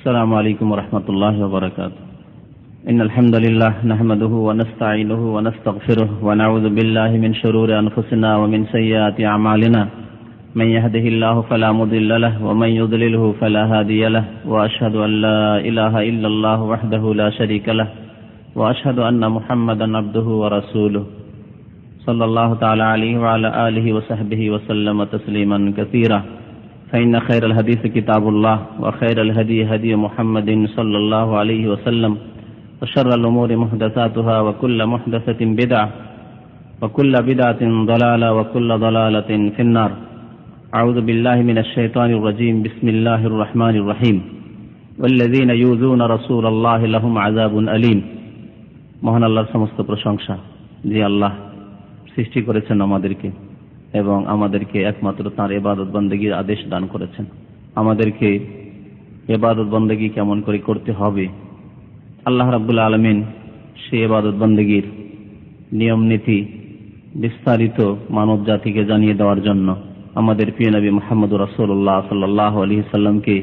السلام عليكم ورحمة الله وبركاته. إن الحمد لله نحمده ونستعينه ونستغفره ونعوذ بالله من شرور أنفسنا ومن سيئات أعمالنا. من يهده الله فلا مضل له ومن يضلله فلا هادي له، وأشهد أن لا إله إلا الله وحده لا شريك له، وأشهد أن محمدا عبده ورسوله صلى الله تعالى عليه وعلى آله وصحبه وسلم تسليما كثيرا. فإن خير الحديث كتاب الله، وخير الهدي هدي محمد صلى الله عليه وسلم، وشر الأمور محدثاتها، وكل محدثة بدعة، وكل بدعة ضلالة، وكل ضلالة في النار. أعوذ بالله من الشيطان الرجيم. بسم الله الرحمن الرحيم. والذين يؤذون رسول الله لهم عذاب أليم. মহান আল্লাহর সমস্ত প্রশংসা, যে আল্লাহ সৃষ্টি করেছেন আমাদেরকে এবং আমাদেরকে একমাত্র তাঁর ইবাদত বন্দেগীর আদেশ দান করেছেন। আমাদেরকে ইবাদত বন্দেগী কেমন করে করতে হবে, আল্লাহ রাব্বুল আলামিন সেই ইবাদত বন্দেগীর নিয়ম নীতি বিস্তারিত মানব জাতিকে জানিয়ে দেওয়ার জন্য আমাদের প্রিয় নবী মুহাম্মদুর রাসূলুল্লাহ সাল্লাল্লাহু আলাইহি সাল্লামকে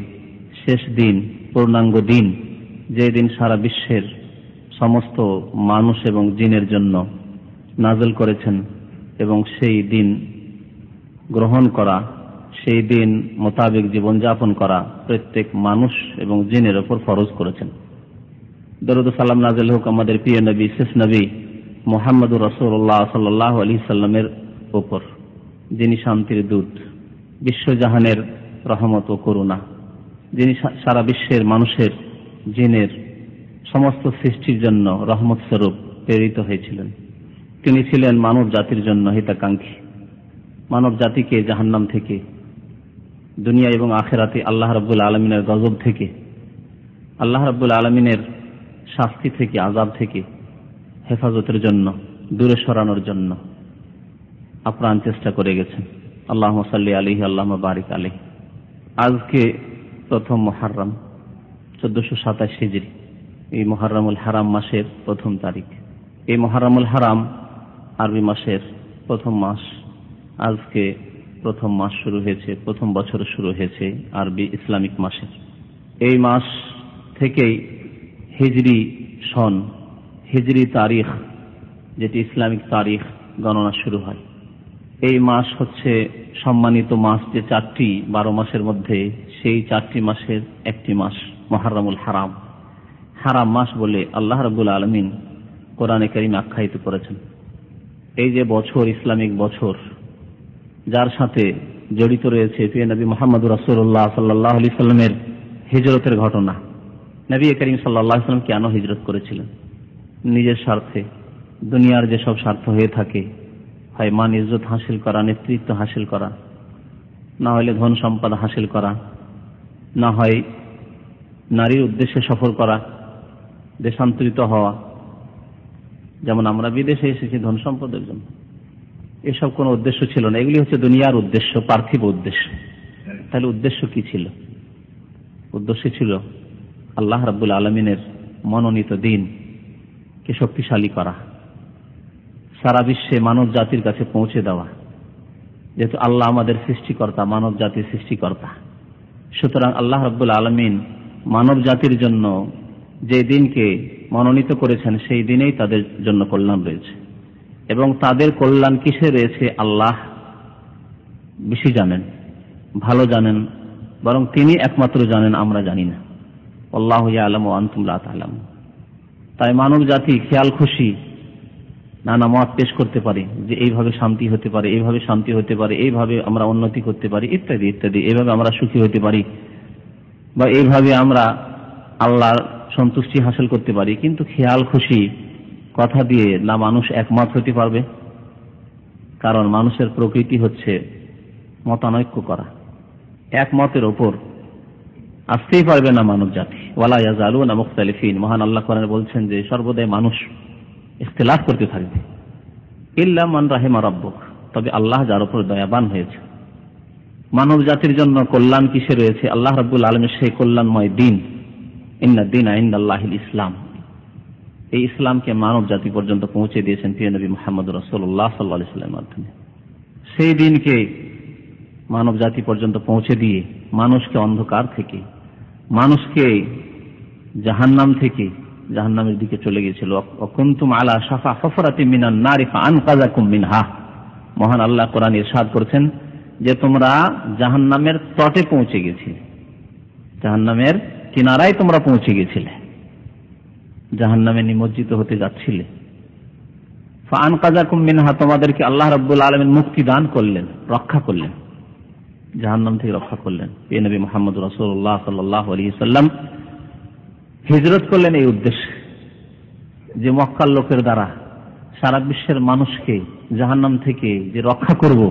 শেষ দিন, পূর্ণাঙ্গ দিন, যে দিন সারা বিশ্বের সমস্ত মানুষ এবং জিনের জন্য নাযিল করেছেন, এবং সেই দিন গ্রহণ করা, সেই দিন মোতাবেক জীবনযাপন করা প্রত্যেক মানুষ এবং জিনের উপর ফরজ করেছেন। দরুদ ও সালাম নাযিল হোক আমাদের প্রিয় নবী, শেষ নবী মুহাম্মদুর রাসূলুল্লাহ সাল্লাল্লাহু আলাইহি সাল্লামের উপর, যিনি শান্তির দূত, বিশ্বজাহানের রহমত ও করুণা, যিনি সারা বিশ্বের মানুষের, জিনের, সমস্ত সৃষ্টির জন্য রহমত স্বরূপ প্রেরিত হয়েছিলেন। তিনি ছিলেন মানব জাতির জন্য হিতাকাঙ্ক্ষী, মানব জাতিকে জাহান্নাম থেকে, দুনিয়া এবং আখিরাতে আল্লাহ রাব্বুল আলামিনের গজব থেকে, আল্লাহ রাব্বুল আলামিনের শাস্তি থেকে, আযাব থেকে হেফাজতের জন্য, দূরে সরানোর জন্য আপ্রাণ চেষ্টা করে গেছেন। আল্লাহুম্মা সাল্লি আলাইহি, আল্লাহুম্মা বারিক আলাইহি। আজকে প্রথম মুহররম 1427 হিজরি, এই মুহররমুল হারাম মাসের প্রথম তারিখ। এই মুহররমুল হারাম আরবি মাসের প্রথম মাস। আজকে প্রথম মাস শুরু হয়েছে, প্রথম বছর শুরু হয়েছে আরবি ইসলামিক মাসের। এই মাস থেকেই হিজরি সন, হিজরি তারিখ, যেটি ইসলামিক তারিখ গণনা শুরু হয়। এই মাস হচ্ছে সম্মানিত মাস, যে 4টি 12 মাসের মধ্যে সেই 4টি মাসের একটি মাস মুহররমুল হারাম। হারাম মাস বলে আল্লাহ রাব্বুল আলামিন কোরআনে কারীমে আখ্যায়িত করেছেন। এই যে বছর, ইসলামিক বছর, যার সাথে জড়িত রয়েছে প্রিয় নবী মুহাম্মদুর রাসূলুল্লাহ সাল্লাল্লাহু আলাইহি সাল্লামের হিজরতের ঘটনা। নবী করিম সাল্লাল্লাহু আলাইহি সাল্লাম কেন হিজরত করেছিলেন? নিজের স্বার্থে, দুনিয়ার যে সব স্বার্থ হয়ে থাকে, হয় মান ইজ্জত হাসিল করা, নেতৃত্ব হাসিল করা, না হলে ধন সম্পদ হাসিল করা, না হয় নারীর উদ্দেশ্যে সফর করা, দেশান্তরিত হওয়া। যেমন আমরা বিদেশে এসেছি ধন সম্পদের জন্য, এসব কোনো উদ্দেশ্য ছিল না। এগুলি হচ্ছে দুনিয়ার উদ্দেশ্য, পার্থিব উদ্দেশ্য। তাহলে উদ্দেশ্য কি ছিল? উদ্দেশ্য ছিল আল্লাহ রাব্বুল আলামিনের মনোনীত দিনকে শক্তিশালী করা, সারা বিশ্বে মানব জাতির কাছে পৌঁছে দেওয়া। যেহেতু আল্লাহ আমাদের সৃষ্টিকর্তা, মানব জাতির সৃষ্টিকর্তা, সুতরাং আল্লাহ রাব্বুল আলামিন মানব জাতির জন্য যে দিনকে মনোনীত করেছেন, সেই দিনেই তাদের জন্য কল্যাণ রয়েছে। এবং তাদের কল্যাণ কিসে রয়েছে আল্লাহ বেশি জানেন, ভালো জানেন, বরং তিনি একমাত্র জানেন, আমরা জানি না। আল্লাহু ইয়ালামু ওয়া আনতুম লা তা'লামুন। তাই মানব জাতি খেয়াল খুশি নানা মত পেশ করতে পারে যে এইভাবে শান্তি হতে পারে, এইভাবে শান্তি হতে পারে, এইভাবে আমরা উন্নতি করতে পারি, ইত্যাদি ইত্যাদি, এইভাবে আমরা সুখী হতে পারি, বা এইভাবে আমরা আল্লাহর সন্তুষ্টি হাসিল করতে পারি। কিন্তু খেয়াল খুশি কথা দিয়ে না মানুষ একমত হতে পারবে, কারণ মানুষের প্রকৃতি হচ্ছে মতানৈক্য করা। একমতের ওপর আসতেই পারবে না মানব জাতি। ওয়ালা ইয়াজালুনা মুখতালিফিন। মহান আল্লাহ কোরআনে বলছেন যে সর্বদাই মানুষ ইখতিলাফ করতে থাকবে। ইল্লা মান রাহিমা রাব্বুক, তবে আল্লাহ যার উপর দয়াবান হয়েছে। মানব জাতির জন্য কল্যাণ কিসে রয়েছে? আল্লাহ রাব্বুল আলামিনের সেই কল্যাণময় দিন, ইন্না দীনা ইনদাল্লাহিল ইসলাম। এই ইসলামকে মানব জাতি পর্যন্ত পৌঁছে দিয়েছেন প্রিয় নবী মুহাম্মদুর রাসূলুল্লাহ সাল্লাল্লাহু আলাইহি ওয়াসাল্লামের মাধ্যমে। সেই দিনকে মানব জাতি পর্যন্ত পৌঁছে দিয়ে মানুষকে অন্ধকার থেকে মানুষকে জাহান্নাম থেকে জাহান্নামের দিকে চলে গিয়েছিল। কুনতুম আলা শাফা হুফরাতিন মিনান নারি ফাআনকাযাকুম মিনহা। মহান আল্লাহ কোরআনে ইরশাদ করেছেন যে তোমরা জাহান্নামের তটে পৌঁছে গেছিলে, জাহান্নামের কিনারায় তোমরা পৌঁছে গেছিলে, জাহান্নামে নিমজ্জিত হতে যাচ্ছিলে। ফাআনকাযাকুম মিনহা, তোমাদেরকে আল্লাহ রাব্বুল আলামিন মুক্তি দান করলেন, রক্ষা করলেন, জাহান্নাম থেকে রক্ষা করলেন। এ নবী মুহাম্মদ রাসূলুল্লাহ সাল্লাল্লাহু আলাইহি সাল্লাম হিজরত করলেন এই উদ্দেশ্যে যে মক্কার লোকের দ্বারা সারা বিশ্বের মানুষকে জাহান্নাম থেকে যে রক্ষা করব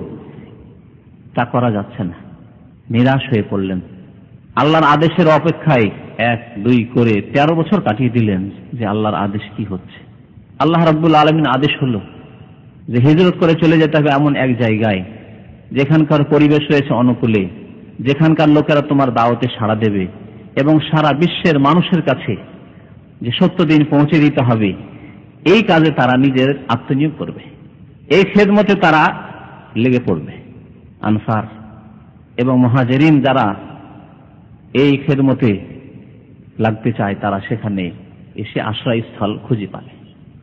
তা করা যাচ্ছে না। নিরাশ হয়ে পড়লেন। আল্লাহর আদেশের অপেক্ষায় 1-2 করে 13 বছর কাটিয়ে দিলেন যে আল্লাহর আদেশ কি হচ্ছে। আল্লাহ রাব্বুল আলামিন আদেশ হলো যে হিজরত করে চলে যেতে হবে এমন এক জায়গায় যেখানকার পরিবেশ রয়েছে অনুকূলে, যেখানকার লোকেরা তোমার দাওয়াতে সাড়া দেবে এবং সারা বিশ্বের মানুষের কাছে যে সত্য দিন পৌঁছে দিতে হবে, এই কাজে তারা নিজের আত্মনিয়োগ করবে, এই খেদমতে তারা লেগে পড়বে। আনসার এবং মুহাজিরিন যারা এই খেদমতে লাগতে চায় তারা সেখানে এসে আশ্রয়স্থল খুঁজে পাবে।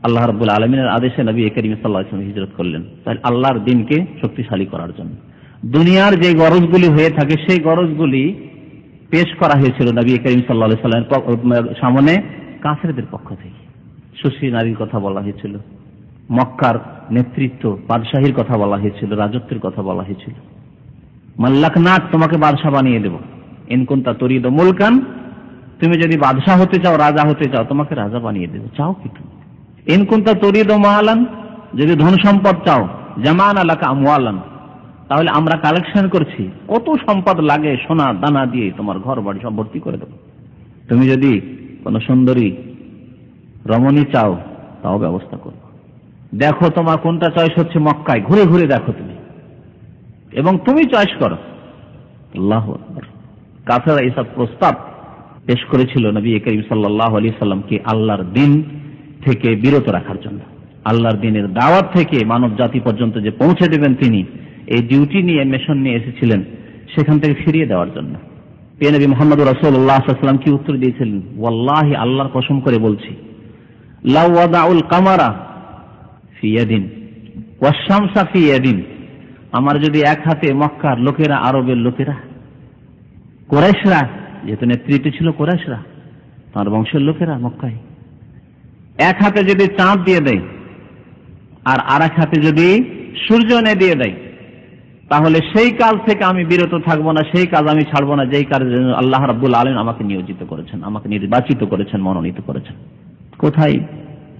আল্লাহ রাব্বুল আলামিনের আদেশে নবী করিম সাল্লাল্লাহু আলাইহি ওয়াসাল্লাম হিজরত করলেন তাহলে আল্লাহর দ্বীনকে শক্তিশালী করার জন্য। দুনিয়ার যে গরজগুলি হয়ে থাকে সেই গরজগুলি পেশ করা হয়েছিল নবী করিম সাল্লাল্লাহু আলাইহি ওয়াসাল্লামের সামনে কাফেরদের পক্ষ থেকে। সুশ্রী নারীর কথা বলা হয়েছিল, মক্কার নেতৃত্ব বাদশাহীর কথা বলা হয়েছিল, রাজত্বের কথা বলা হয়েছিল। মাল্লাকনাক, তোমাকে বাদশাহ বানিয়ে দেব। ইন কুনতা তুরিদু মুলকান, তুমি যদি বাদশাহ হতে চাও, রাজা হতে চাও, তোমাকে রাজা বানিয়ে দেব। চাও কি তুমি? ইন কুনতা তুরিদু মালান, যদি ধন সম্পদ চাও, জামানা লাকা আমওয়ালান, তাহলে আমরা কালেকশন করছি, কত সম্পদ লাগে সোনা দানা দিয়ে তোমার ঘর বাড়ি সব ভর্তি করে দেব। তুমি যদি কোন সুন্দরী রমণী চাও, তাও ব্যবস্থা করব। দেখো তোমার কোনটা চয়েস হচ্ছে, মক্কায় ঘুরে ঘুরে দেখো তুমি, এবং তুমি চয়েস করো। আল্লাহু আকবার। কাফেররা এইসব প্রস্তাব পেশ করেছিল নবী করিম সাল্লাল্লাহু আলাইহি সাল্লামকে আল্লাহর দ্বীন থেকে বিরত রাখার জন্য, আল্লাহর দ্বীনের দাওয়াত থেকে মানব জাতি পর্যন্ত যে পৌঁছে দেবেন তিনি, এই ডিউটি নিয়ে, মিশন নিয়ে এসেছিলেন, সেখান থেকে ফিরিয়ে দেওয়ার জন্য। প্রিয় নবী মুহাম্মদ রাসূলুল্লাহ সাল্লাল্লাহু আলাইহি ওয়াসাল্লাম কি উত্তর দিয়েছিলেন? ওয়াল্লাহি, আল্লাহর কসম করে বলছি, লাউ ওয়াদাউল কামারা ফি ইয়াদিন ওয়াশ শামসা ফি ইয়াদিন, আমার যদি এক হাতে মক্কার লোকেরা, আরবের লোকেরা, কুরাইশরা, যেহেতু নেতৃত্বে ছিল কুরাইশরা, তার বংশের লোকেরা মক্কায়, এক হাতে যদি চাঁদ দিয়ে দেয় আর আরেক হাতে যদি সূর্য এনে দিয়ে দেয়, তাহলে সেই কাজ থেকে আমি বিরত থাকবো না, সেই কাজ আমি ছাড়বো না, যেই কাজের জন্য আল্লাহ রাব্বুল আলামিন আমাকে নিয়োজিত করেছেন, আমাকে নির্বাচিত করেছেন, মনোনীত করেছেন। কোথায়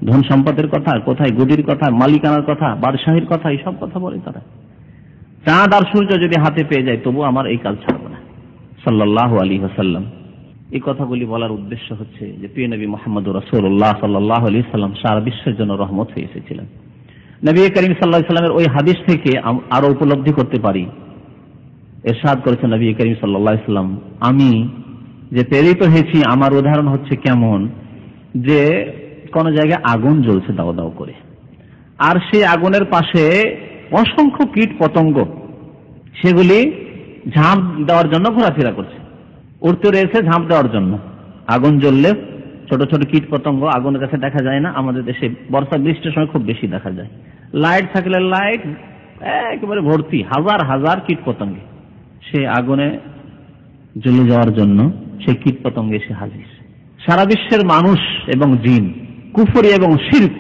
ধন সম্পদের কথা, কোথায় গদির কথা, মালিকানার কথা, বাদশাহীর কথা, এইসব কথা বলে তারা। চাঁদ আর সূর্য যদি হাতে পেয়ে যায়, তবু আমার এই কাজ ছাড়বো না। সাল্লাল্লাহু আলাইহি ওয়াসাল্লাম। এই কথাগুলি বলার উদ্দেশ্য হচ্ছে যে প্রিয় নবী মুহাম্মদুর রাসূলুল্লাহ সাল্লাল্লাহু আলাইহি ওয়াসাল্লাম সারা বিশ্বের জন্য রহমত হয়ে এসেছিলেন। নবী করিম সাল্লাল্লাহু আলাইহি ওয়াসাল্লামের ওই হাদিস থেকে আরো উপলব্ধি করতে পারি, ইরশাদ করেছেন নবী করিম সাল্লাল্লাহু আলাইহি ওয়াসাল্লাম, আমি যে প্রেরিত হয়েছি আমার উদাহরণ হচ্ছে কেমন, যে কোন জায়গায় আগুন জ্বলছে দাও দাও করে, আর সেই আগুনের পাশে অসংখ্য কীট পতঙ্গ সেগুলি ঝাঁপ দেওয়ার জন্য ঘোরাফেরা করছে, উড়তে রয়েছে ঝাঁপ দেওয়ার জন্য। আগুন জ্বললে ছোট ছোট কীট পতঙ্গ আগুনের কাছে দেখা যায় না, আমাদের দেশে বর্ষা বৃষ্টির সময় খুব বেশি দেখা যায়। লাইট থাকলে লাইট একেবারে ভর্তি, হাজার হাজার কীট পতঙ্গে, সে আগুনে জ্বলে যাওয়ার জন্য সেই কীট পতঙ্গে এসে হাজির। সারা বিশ্বের মানুষ এবং জিন কুফরি এবং শিরক,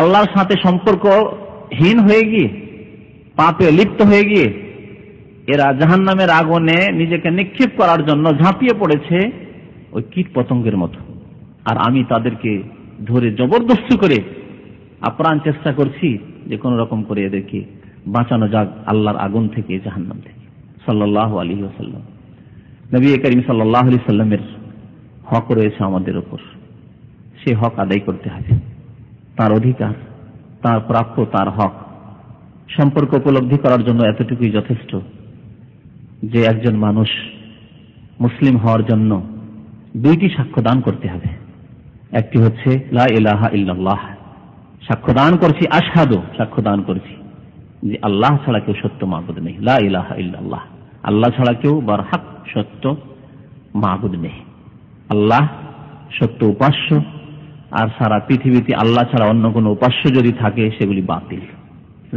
আল্লাহর সাথে সম্পর্কহীন হয়ে গিয়ে, পাপে লিপ্ত হয়ে গিয়ে এরা জাহান্নামের আগুনে নিজেকে নিক্ষেপ করার জন্য ঝাঁপিয়ে পড়েছে ওই কীট পতঙ্গের মতো। আর আমি তাদেরকে ধরে জবরদস্তি করে আপ্রাণ চেষ্টা করছি যে কোন রকম করে এদেরকে বাঁচানো যাক আল্লাহর আগুন থেকে, জাহান্নাম থেকে। সাল্লাল্লাহু আলাইহি ওয়াসাল্লাম। নবী করিম সাল্লাল্লাহু আলাইহি ওয়াসাল্লামের হক রয়েছে আমাদের উপর, সে হক আদায় করতে হবে। তার অধিকার, তার প্রাপ্য, তার হক সম্পর্ক উপলব্ধি করার জন্য এতটুকুই যথেষ্ট যে একজন মানুষ মুসলিম হওয়ার জন্য 2টি সাক্ষ্য দান করতে হবে। একটি হচ্ছে লা ইলাহা ইল্লাল্লাহ, সাক্ষ্য দান করছি, আশহাদু, সাক্ষ্য দান করছি যে আল্লাহ ছাড়া কেউ সত্য মাবুদ নেই। লা ইলাহা ইল্লাল্লাহ, আল্লাহ ছাড়া কেউ বারহাক সত্য মাবুদ নেই। আল্লাহ সত্য উপাস্য, আর সারা পৃথিবীতে আল্লাহ ছাড়া অন্য কোনো উপাস্য যদি থাকে সেগুলি বাতিল।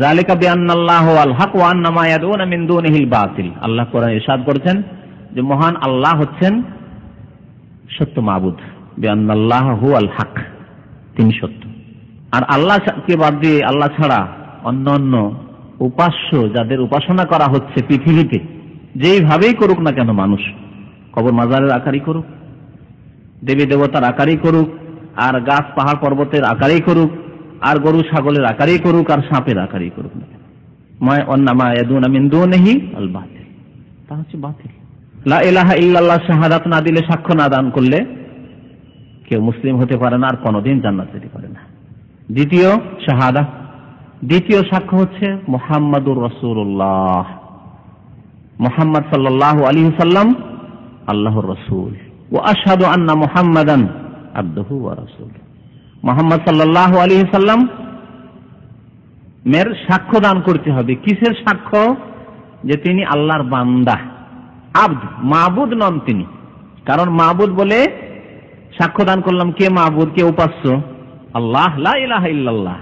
যালিকা বিআন্নাল্লাহু আল হক ওয়া আন্না মা ইয়াদউনা মিন দুনিহিল বাতিল। আল্লাহ কোরআনে ইরশাদ করেছেন যে মহান আল্লাহ হচ্ছেন সত্য মাবুদ, বিআন্নাল্লাহু আল হক, তিনি সত্য। আর আল্লাহকে বাদ দিয়ে আল্লাহ ছাড়া অন্য অন্য উপাস্য যাদের উপাসনা করা হচ্ছে পৃথিবীতে, যেইভাবেই করুক না কেন মানুষ, কবর মাজারের আকারই করুক, দেবী দেবতার আকারই করুক, আর গাছ পাহাড় পর্বতের আকারেই করুক, আর গরু ছাগলের আকারেই করুক, আর সাপের আকারেই করুক না কেন, মা ইয়াদউনা মিন দুনিহি আল বাতিল, তা হচ্ছে বাতিল। লা ইলাহা ইল্লাল্লাহ শাহাদাত না দিলে, সাক্ষ্য না দান করলে কেউ মুসলিম হতে পারে না, আর কোনোদিন জান্নাত যেতে পারে না। দ্বিতীয় শাহাদা, দ্বিতীয় সাক্ষ্য হচ্ছে মুহাম্মাদুর রাসূলুল্লাহ, মুহাম্মদ সাল্লাল্লাহু আলাইহি ওয়াসাল্লাম আল্লাহর রাসূল। ওয়া আশহাদু আন্না মুহাম্মাদান আবদুহু ওয়া রাসূলুহু, মুহাম্মদ সাল্লাল্লাহু আলাইহি ওয়াসাল্লাম মের সাক্ষ্য দান করতে হবে। কিসের সাক্ষ্য? যে তিনি আল্লাহর বান্দা, আব্দ, মাবুদ নন তিনি। কারণ মাবুদ বলে সাক্ষ্য দান করলাম, কে মাবুদ, কে উপাস্য? আল্লাহ, লা ইলাহা ইল্লাল্লাহ।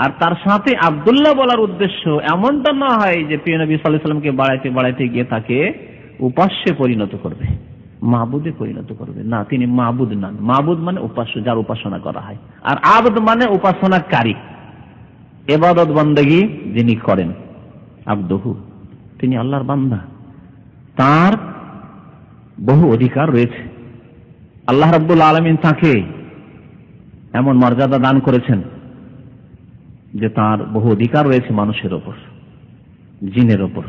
আর তার সাথে আব্দুল্লাহ বলার উদ্দেশ্য এমনটা না হয় যে প্রিয় নবী সাল্লাল্লাহু আলাইহি ওয়াসাল্লামকে বাড়াইতে বাড়াইতে গিয়ে তাকে উপাস্যে পরিণত করবে, মাবুদে পরিণত করবে না। তিনি মাবুদ নন। মাবুদ মানে উপাস্য, যার উপাসনা করা হয়। আর আবদ মানে উপাসনাকারী, ইবাদত বন্দেগী যিনি করেন। আবদুহু, তিনি আল্লাহর বান্দা, তার বহু অধিকার রয়েছে। আল্লাহ রাব্বুল আলামিন তাকে এমন মর্যাদা দান করেছেন যে তার বহু অধিকার রয়েছে মানুষের ওপর, জিনের ওপর,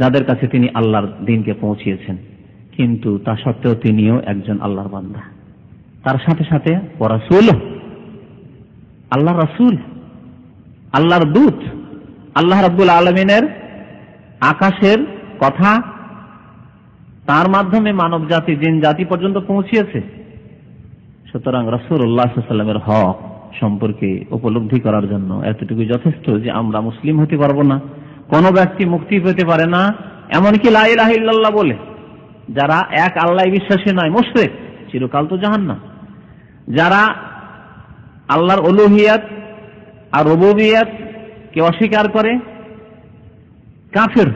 যাদের কাছে তিনি আল্লাহর দ্বীনকে পৌঁছিয়েছেন। কিন্তু তা সত্ত্বেও তিনিও একজন আল্লাহর বান্দা। তার সাথে সাথে রাসূল, আল্লাহর রাসূল, আল্লাহর দূত। আল্লাহ রাব্বুল আলামিনের আকাশের কথা তার মাধ্যমে মানব জাতি, জিন জাতি পর্যন্ত পৌঁছিয়েছে। সুতরাং রাসূলুল্লাহ সাল্লাল্লাহু আলাইহি ওয়াসাল্লামের হক সম্পর্কে উপলব্ধি করার জন্য এতটুকু যথেষ্ট যে আমরা মুসলিম হতে পারবো না, কোন ব্যক্তি মুক্তি পেতে পারে না, এমনকি লা ইলাহা ইল্লাল্লাহ বলে যারা এক আল্লাহ বিশ্বাসী নয়, মুশরিক, চিরকাল তো জাহান্নাম। যারা আল্লাহর উলুহিয়াত আর রুবুবিয়াত কে অস্বীকার করে, কাফের,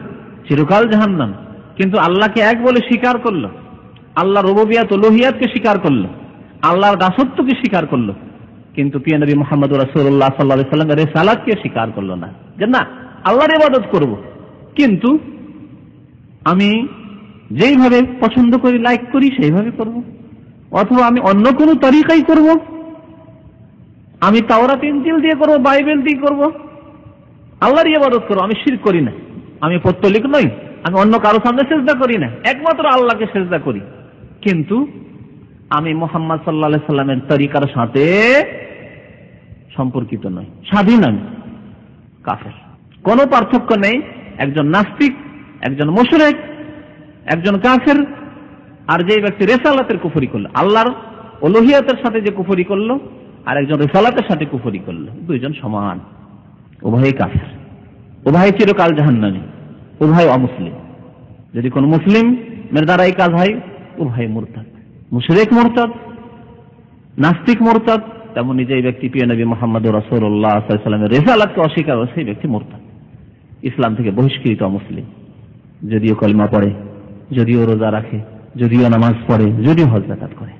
চিরকাল জাহান্নাম। কিন্তু আল্লাহকে এক বলে স্বীকার করলো, আল্লাহ রুবুবিয়াত উলুহিয়াতকে স্বীকার করলো, আল্লাহর দাসত্বকে স্বীকার করলো, কিন্তু প্রিয় নবী মুহাম্মদ রাসূলুল্লাহ সাল্লাল্লাহু আলাইহি ওয়াসাল্লামের রিসালাতকে স্বীকার করলো না। যে না, আল্লাহর ইবাদত করব, কিন্তু আমি যেইভাবে পছন্দ করি, লাইক করি, সেইভাবে করব, অথবা আমি অন্য কোনো তরিকাই করব, আমি তাওরাত ইনজিল দিয়ে করব, বাইবেল দিয়ে করব, আল্লাহর ইবাদত করব, আমি শিরক করি না, আমি পৌত্তলিক নই, আমি অন্য কারো সামনে সিজদা করি না, একমাত্র আল্লাহকে সিজদা করি, কিন্তু আমি মুহাম্মদ সাল্লাল্লাহু আলাইহি সাল্লামের তরিকার সাথে সম্পর্কিত নই, স্বাধীন, আমি কাফের। কোনো পার্থক্য নেই একজন নাস্তিক, একজন মুশরিক, একজন কাফের, আর যে ব্যক্তি রিসালাতের কুফরি করলো, আল্লাহর উলুহিয়াতের সাথে যে কুফরি করলো, আর একজন রিসালাতের সাথে কুফরি করলো, দুইজন সমান, উভয়ই কাফের, উভয় চিরকাল জাহান্নামী, উভয় অমুসলিম। যদি কোন মুসলিমের দ্বারা এই কাজ হয়, উভয় মুরতাদ, মুশরিক মুরতাদ, নাস্তিক মুরতাদ। তেমনি যে ব্যক্তি প্রিয় নবী মুহাম্মদ রাসূলুল্লাহ সাল্লাল্লাহু আলাইহি ওয়াসাল্লামের রিসালাতকে অস্বীকার করে, সেই ব্যক্তি মুরতাদ, ইসলাম থেকে বহিষ্কৃত অমুসলিম। যদিও কলমা পড়ে, যদিও রোজা রাখে, যদিও নামাজ পড়ে, যদিও হজ যাকাত করে।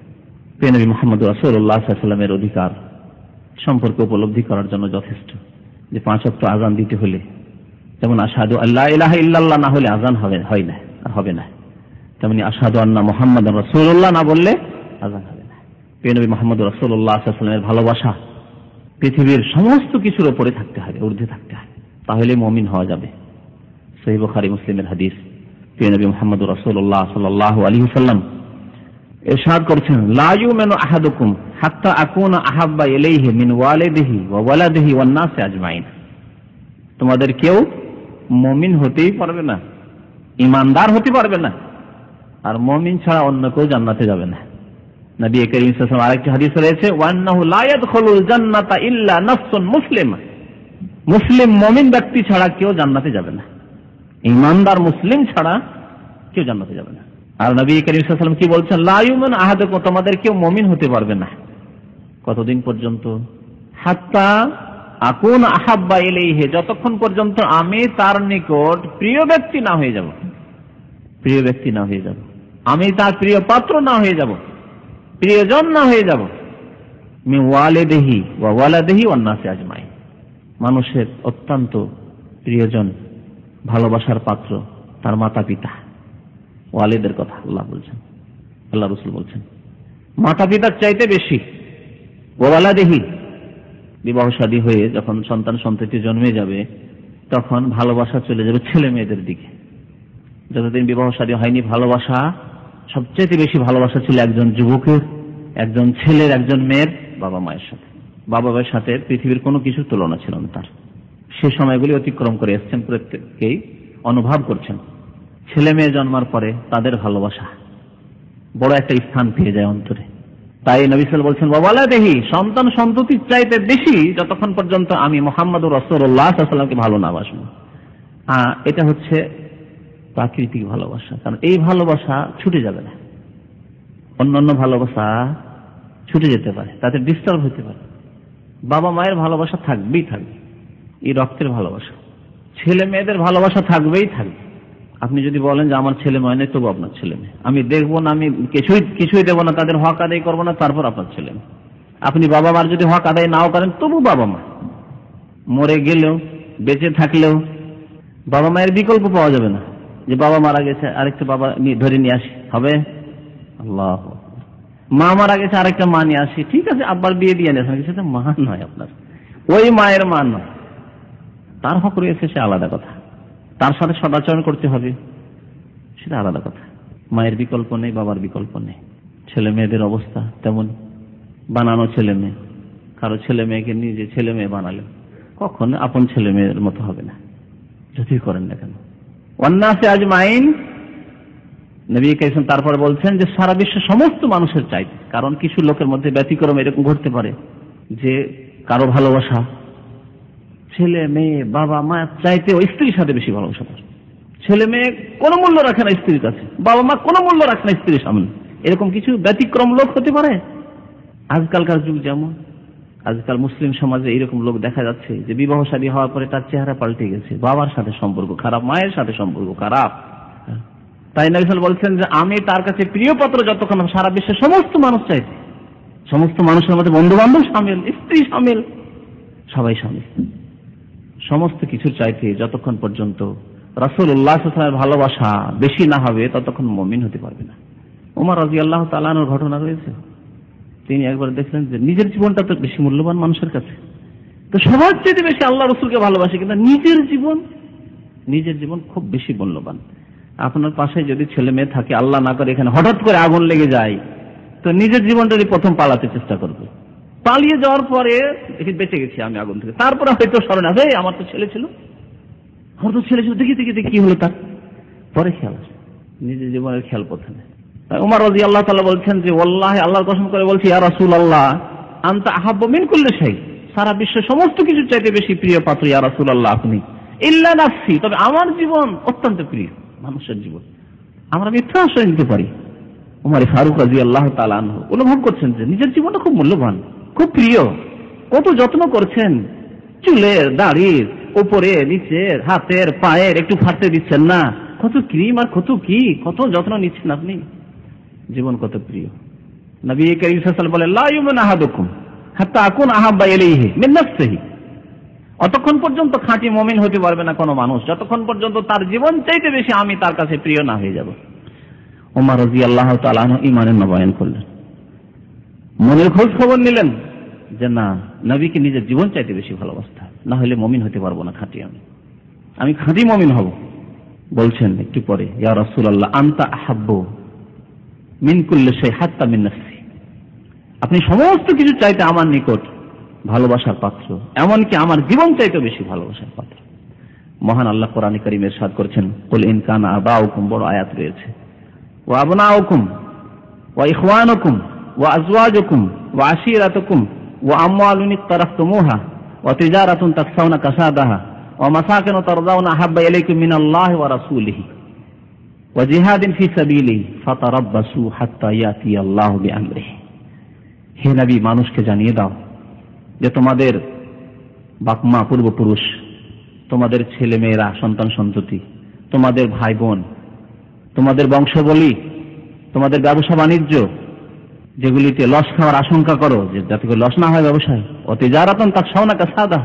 প্রিয় নবী মুহাম্মদ রাসূলুল্লাহ সাল্লাল্লাহু আলাইহি ওয়াসাল্লামের অধিকার সম্পর্কে উপলব্ধি করার জন্য যথেষ্ট যে 5 ওয়াক্ত আযান দিতে হলে যেমন আশহাদু আল্লা ইলাহা ইল্লাল্লাহ না হলে আযান হয় না, আর হবে না, তেমনি আশহাদু আন্না মুহাম্মাদান রাসূলুল্লাহ না বললে আযান হবে না। প্রিয় নবী মুহাম্মদ রাসূলুল্লাহ সাল্লাল্লাহু আলাইহি ওয়াসাল্লামের ভালোবাসা পৃথিবীর সমস্ত কিছুর উপরে থাকতে হবে, ঊর্ধ্বে থাকতে হবে, তাহলে মুমিন হওয়া যাবে। সহিহ বুখারী মুসলিমের হাদিস, প্রিয় নবী মুহাম্মদ রাসূলুল্লাহ সাল্লাল্লাহু আলাইহি ওয়াসাল্লাম ইরশাদ করেছেন, লা ইউমিনু আহাদুকুম হাত্তা আকুনা আহাব্বা ইলাইহি মিন ওয়ালিদিহি ওয়া ওয়ালাদিহি ওয়ান নাসি আজমাইন। তোমাদের কেউ মুমিন হতেই পারবে না, ঈমানদার হতে পারবে না, আর মুমিন ছাড়া অন্য কেউ জান্নাতে যাবে না। নবী করিম সাল্লাল্লাহু আলাইহি ওয়াসাল্লাম আরেকটি হাদিস রয়েছে, ওয়ান্নাহু লা ইয়াদখুলুল জান্নাতা ইল্লা নাফসুন মুসলিমা, মুসলিম মুমিন ব্যক্তি ছাড়া কেউ জান্নাতে যাবে না, ঈমানদার মুসলিম ছাড়া কেউ জান্নাতে যাবে না। আর নবী করিম সাল্লাল্লাহু আলাইহি ওয়াসাল্লাম কি বলছেন, লা ইউমিনু আহাদুকুম, তোমাদের কেউ মুমিন হতে পারবে না কতদিন পর্যন্ত, হাত্তা আকুন আহাব্বা ইলাইহি, যতক্ষণ পর্যন্ত আমি তার নিকট প্রিয় ব্যক্তি না হয়ে যাব, প্রিয় ব্যক্তি না হয়ে যাব, আমি তার প্রিয় পাত্র না হয়ে যাব, প্রিয়জন না হয়ে যাব, মিন ওয়ালিদিহি ওয়া ওয়ালাদিহি ওয়ান নাসি আজমাইন, মানুষের অত্যন্ত প্রিয়জন, ভালোবাসার পাত্র তার মাতা পিতা। ওয়ালিদের কথা আল্লাহ বলছেন, আল্লাহ রাসূল বলছেন মাতা পিতার চাইতে বেশি। ওয়ালাদিহি, বিবাহ শাদী হয়ে যখন সন্তান সন্ততি জন্মে যাবে তখন ভালোবাসা চলে যাবে ছেলে মেয়েদের দিকে। যতদিন বিবাহ শাদী হয়নি ভালোবাসা, সবচেয়ে বেশি ভালোবাসা ছিল একজন যুবকের, একজন ছেলের, একজন মেয়ের বাবা মায়ের সাথে। বাবা মায়ের সাথে পৃথিবীর কোনো কিছুর তুলনা ছিল না তার। সে সময়গুলি অতিক্রম করে এসছেন, প্রত্যেককেই অনুভব করছেন। ছেলে মেয়ে জন্মার পরে তাদের ভালোবাসা বড় একটা স্থান পেয়ে যায় অন্তরে। তাই নবী সাল্লাল্লাহু আলাইহি ওয়াসাল্লাম বলছেন, ওয়ালা দেহি, সন্তান সন্ততির চাইতে বেশি যতক্ষণ পর্যন্ত আমি মুহাম্মদুর রাসূলুল্লাহ সাল্লাল্লাহু আলাইহি ওয়াসাল্লামকে ভালো না বাসবো। এটা হচ্ছে প্রাকৃতিক ভালোবাসা, কারণ এই ভালোবাসা ছুটে যাবে না। অন্যান্য ভালোবাসা ছুটে যেতে পারে, তাতে ডিস্টার্ব হতে পারে। বাবা মায়ের ভালোবাসা থাকবেই থাকবে, এই রক্তের ভালোবাসা। ছেলে মেয়েদের ভালোবাসা থাকবেই থাকবে। আপনি যদি বলেন যে আমার ছেলে মেয়ে নেই, তবু আপনার ছেলে মেয়ে, আমি দেখবো না, আমি কিছুই দেবো না, তাদের হক আদায় করবো না, তারপর আপনার ছেলে মেয়ে। আপনি বাবা মার যদি হক আদায় নাও করেন, তবু বাবা মা, মরে গেলেও বেঁচে থাকলেও বাবা মায়ের বিকল্প পাওয়া যাবে না, যে বাবা মারা গেছে আরেকটা বাবা ধরে নিয়ে আসি, হবে? আল্লাহ। মা মারা গেছে আরেকটা মা নিয়ে আসি, ঠিক আছে, আব্বার বিয়ে দিয়ে নিয়ে আসেন, সেটা মা নয় আপনার, ওই মায়ের মা নয়, তার হক রয়েছে, সে আলাদা কথা। তার সাথে সদাচরণ করতে হবে, সেটা আলাদা কথা। মায়ের বিকল্প নেই, বাবার বিকল্প নেই। ছেলে মেয়েদের অবস্থা তেমন, বানানো ছেলে মেয়ে, কারো ছেলে মেয়েকে নিজে ছেলে মেয়ে বানালে কখন আপন ছেলে মেয়ের মতো হবে না, যতই করেন না কেন। ওয়ান্নাসি আজমাইন, নবী কারীম তারপর বলছেন যে সারা বিশ্বের সমস্ত মানুষের চাইতে, কারণ কিছু লোকের মধ্যে ব্যতিক্রম এরকম ঘটতে পারে যে কারো ভালোবাসা ছেলে মেয়ে বাবা মা চাইতে ওই স্ত্রীর সাথে বেশি ভালোবাসা তার। ছেলে মেয়ে কোনো মূল্য রাখে না স্ত্রীর কাছে, বাবা মা কোনো মূল্য রাখে না স্ত্রীর সামনে, এরকম কিছু ব্যতিক্রম লোক হতে পারে। আজকালকার যুগ যেমন, আজকাল মুসলিম সমাজে এইরকম লোক দেখা যাচ্ছে যে বিবাহ শাদী হওয়ার পরে তার চেহারা পাল্টে গেছে, বাবার সাথে সম্পর্ক খারাপ, মায়ের সাথে সম্পর্ক খারাপ। তাই নবী সাল্লাল্লাহু আলাইহি ওয়াসাল্লাম বলছেন যে আমি তার কাছে প্রিয় পাত্র যতক্ষণ সারা বিশ্বের সমস্ত মানুষ চাইছে, সমস্ত মানুষের মধ্যে বন্ধু বান্ধব শামিল, স্ত্রী শামিল, সবাই শামিল, সমস্ত কিছুর চাইতে যতক্ষণ পর্যন্ত রাসূলুল্লাহ সাল্লাল্লাহু আলাইহি ওয়াসাল্লামের ভালোবাসা বেশি না হবে ততক্ষণ মুমিন হতে পারবে না। ওমর রাদিয়াল্লাহু তাআলা আনহুর ঘটনা রয়েছে, তিনি একবার দেখলেন যে নিজের জীবনটা তো বেশি মূল্যবান মানুষের কাছে, তো সবার চেয়ে বেশি আল্লাহ রাসূলকে ভালোবাসে, কিন্তু নিজের জীবন খুব বেশি মূল্যবান। আপনার পাশে যদি ছেলে মেয়ে থাকে, আল্লাহ না করে এখানে হঠাৎ করে আগুন লেগে যায়, তো নিজের জীবনটাই প্রথম পালাতে চেষ্টা করবে। পালিয়ে যাওয়ার পরে বেঁচে গেছি আমি আগুন থেকে, তারপরে হয়তো স্মরণ আসে আমার তো ছেলে ছিল, দেখি কি হলো, তার পরে খেয়াল আসে, নিজের জীবনের খেয়াল প্রথমে। ওমর রাদিয়াল্লাহু তাআলা বলছেন যে ওয়াল্লাহি, আল্লাহর কসম করে বলছি, ইয়া রাসূলুল্লাহ আনতা আহাব্বু মিন কুল্লি শাই, সারা বিশ্বের সমস্ত কিছু চাইতে বেশি প্রিয় পাত্র ইয়া রাসূলুল্লাহ আপনি, ইল্লা নাফসি, তবে আমার জীবন অত্যন্ত প্রিয়। মানুষের জীবন আমরা মিথ্যা আশ্রয় নিতে পারি। ওমর ফারুক রাদিয়াল্লাহু তাআলা আনহু অনুভব করছেন যে নিজের জীবনটা খুব মূল্যবান, খুব প্রিয়, কত যত্ন করছেন, চুলের দাড়ির উপরে নিচের হাতের পায়ের একটু ফাটতে দিচ্ছেন না, কত ক্রিম আর কত যত্ন নিচ্ছেন আপনি, জীবন কত প্রিয়। নবী কারীম সাল্লাল্লাহু আলাইহি ওয়াসাল্লাম বলেন, লা ইউমিনু আহাদুকুম হাত্তা আকুন আহাব্বা ইলাইহি মিন নাফসিহি, অতক্ষণ পর্যন্ত খাঁটি মুমিন হতে পারবে না কোনো মানুষ যতক্ষণ পর্যন্ত তার জীবন চাইতে বেশি আমি তার কাছে প্রিয় না হয়ে যাব। ওমর রাদিয়াল্লাহু তাআলা আনহু ঈমানের নবায়ন করলেন, মনের খোঁজ খবর নিলেন যে না, নবীকে নিজের জীবন চাইতে বেশি ভালোবাসতে হবে, না হলে মুমিন হতে পারবো না খাঁটি, আমি খাঁটি মুমিন হব। বলছেন একটু পরে, ইয়া রাসূলুল্লাহ আনতা আহাব্বু মিন কুল্লি শাই হাত্তা মিন নাফসি, আপনি সমস্ত কিছু চাইতে আমার নিকট ভালোবাসার পাত্র, এমনকি আমার জীবন চাইতে বেশি ভালোবাসার পাত্র। মহান আল্লাহ কোরআনে কারীমে ইরশাদ করেছেন, কুল ইন কানা আবাউকুম, বড় আয়াত রয়েছে, ওয়া আবনাউকুম ওয়া ইখওয়ানুকুম ওয়া আজওয়াজুকুম ওয়া আশীরাতুকুম ওয়া আমওয়ালুন ইকতারাফতুমুহা ওয়া তিজারাতুন তাখশাউনা কাসাদাহা ওয়া মাসাকিনু তারদাউনা আহাব্বা ইলাইকুম মিনাল্লাহি ওয়া রাসূলিহি। ওয়া জিহাদিন ফি সাবিলিহি ফাতারাব্বাসু হাত্তা ইয়াতি আল্লাহু বিআমরিহি। হে নবী, মানুষকে জানিয়ে দাও যে তোমাদের বাপ-মা, পূর্বপুরুষ, তোমাদের ছেলে মেয়েরা, সন্তান সন্ততি, তোমাদের ভাই বোন, তোমাদের বংশাবলী, তোমাদের ব্যবসা বাণিজ্য যেগুলিতে লস খাওয়ার আশঙ্কা করো, যে যাতে করে লস না হয় ব্যবসায়, ও তিজারাতান তাখশাউনা কাসাদা,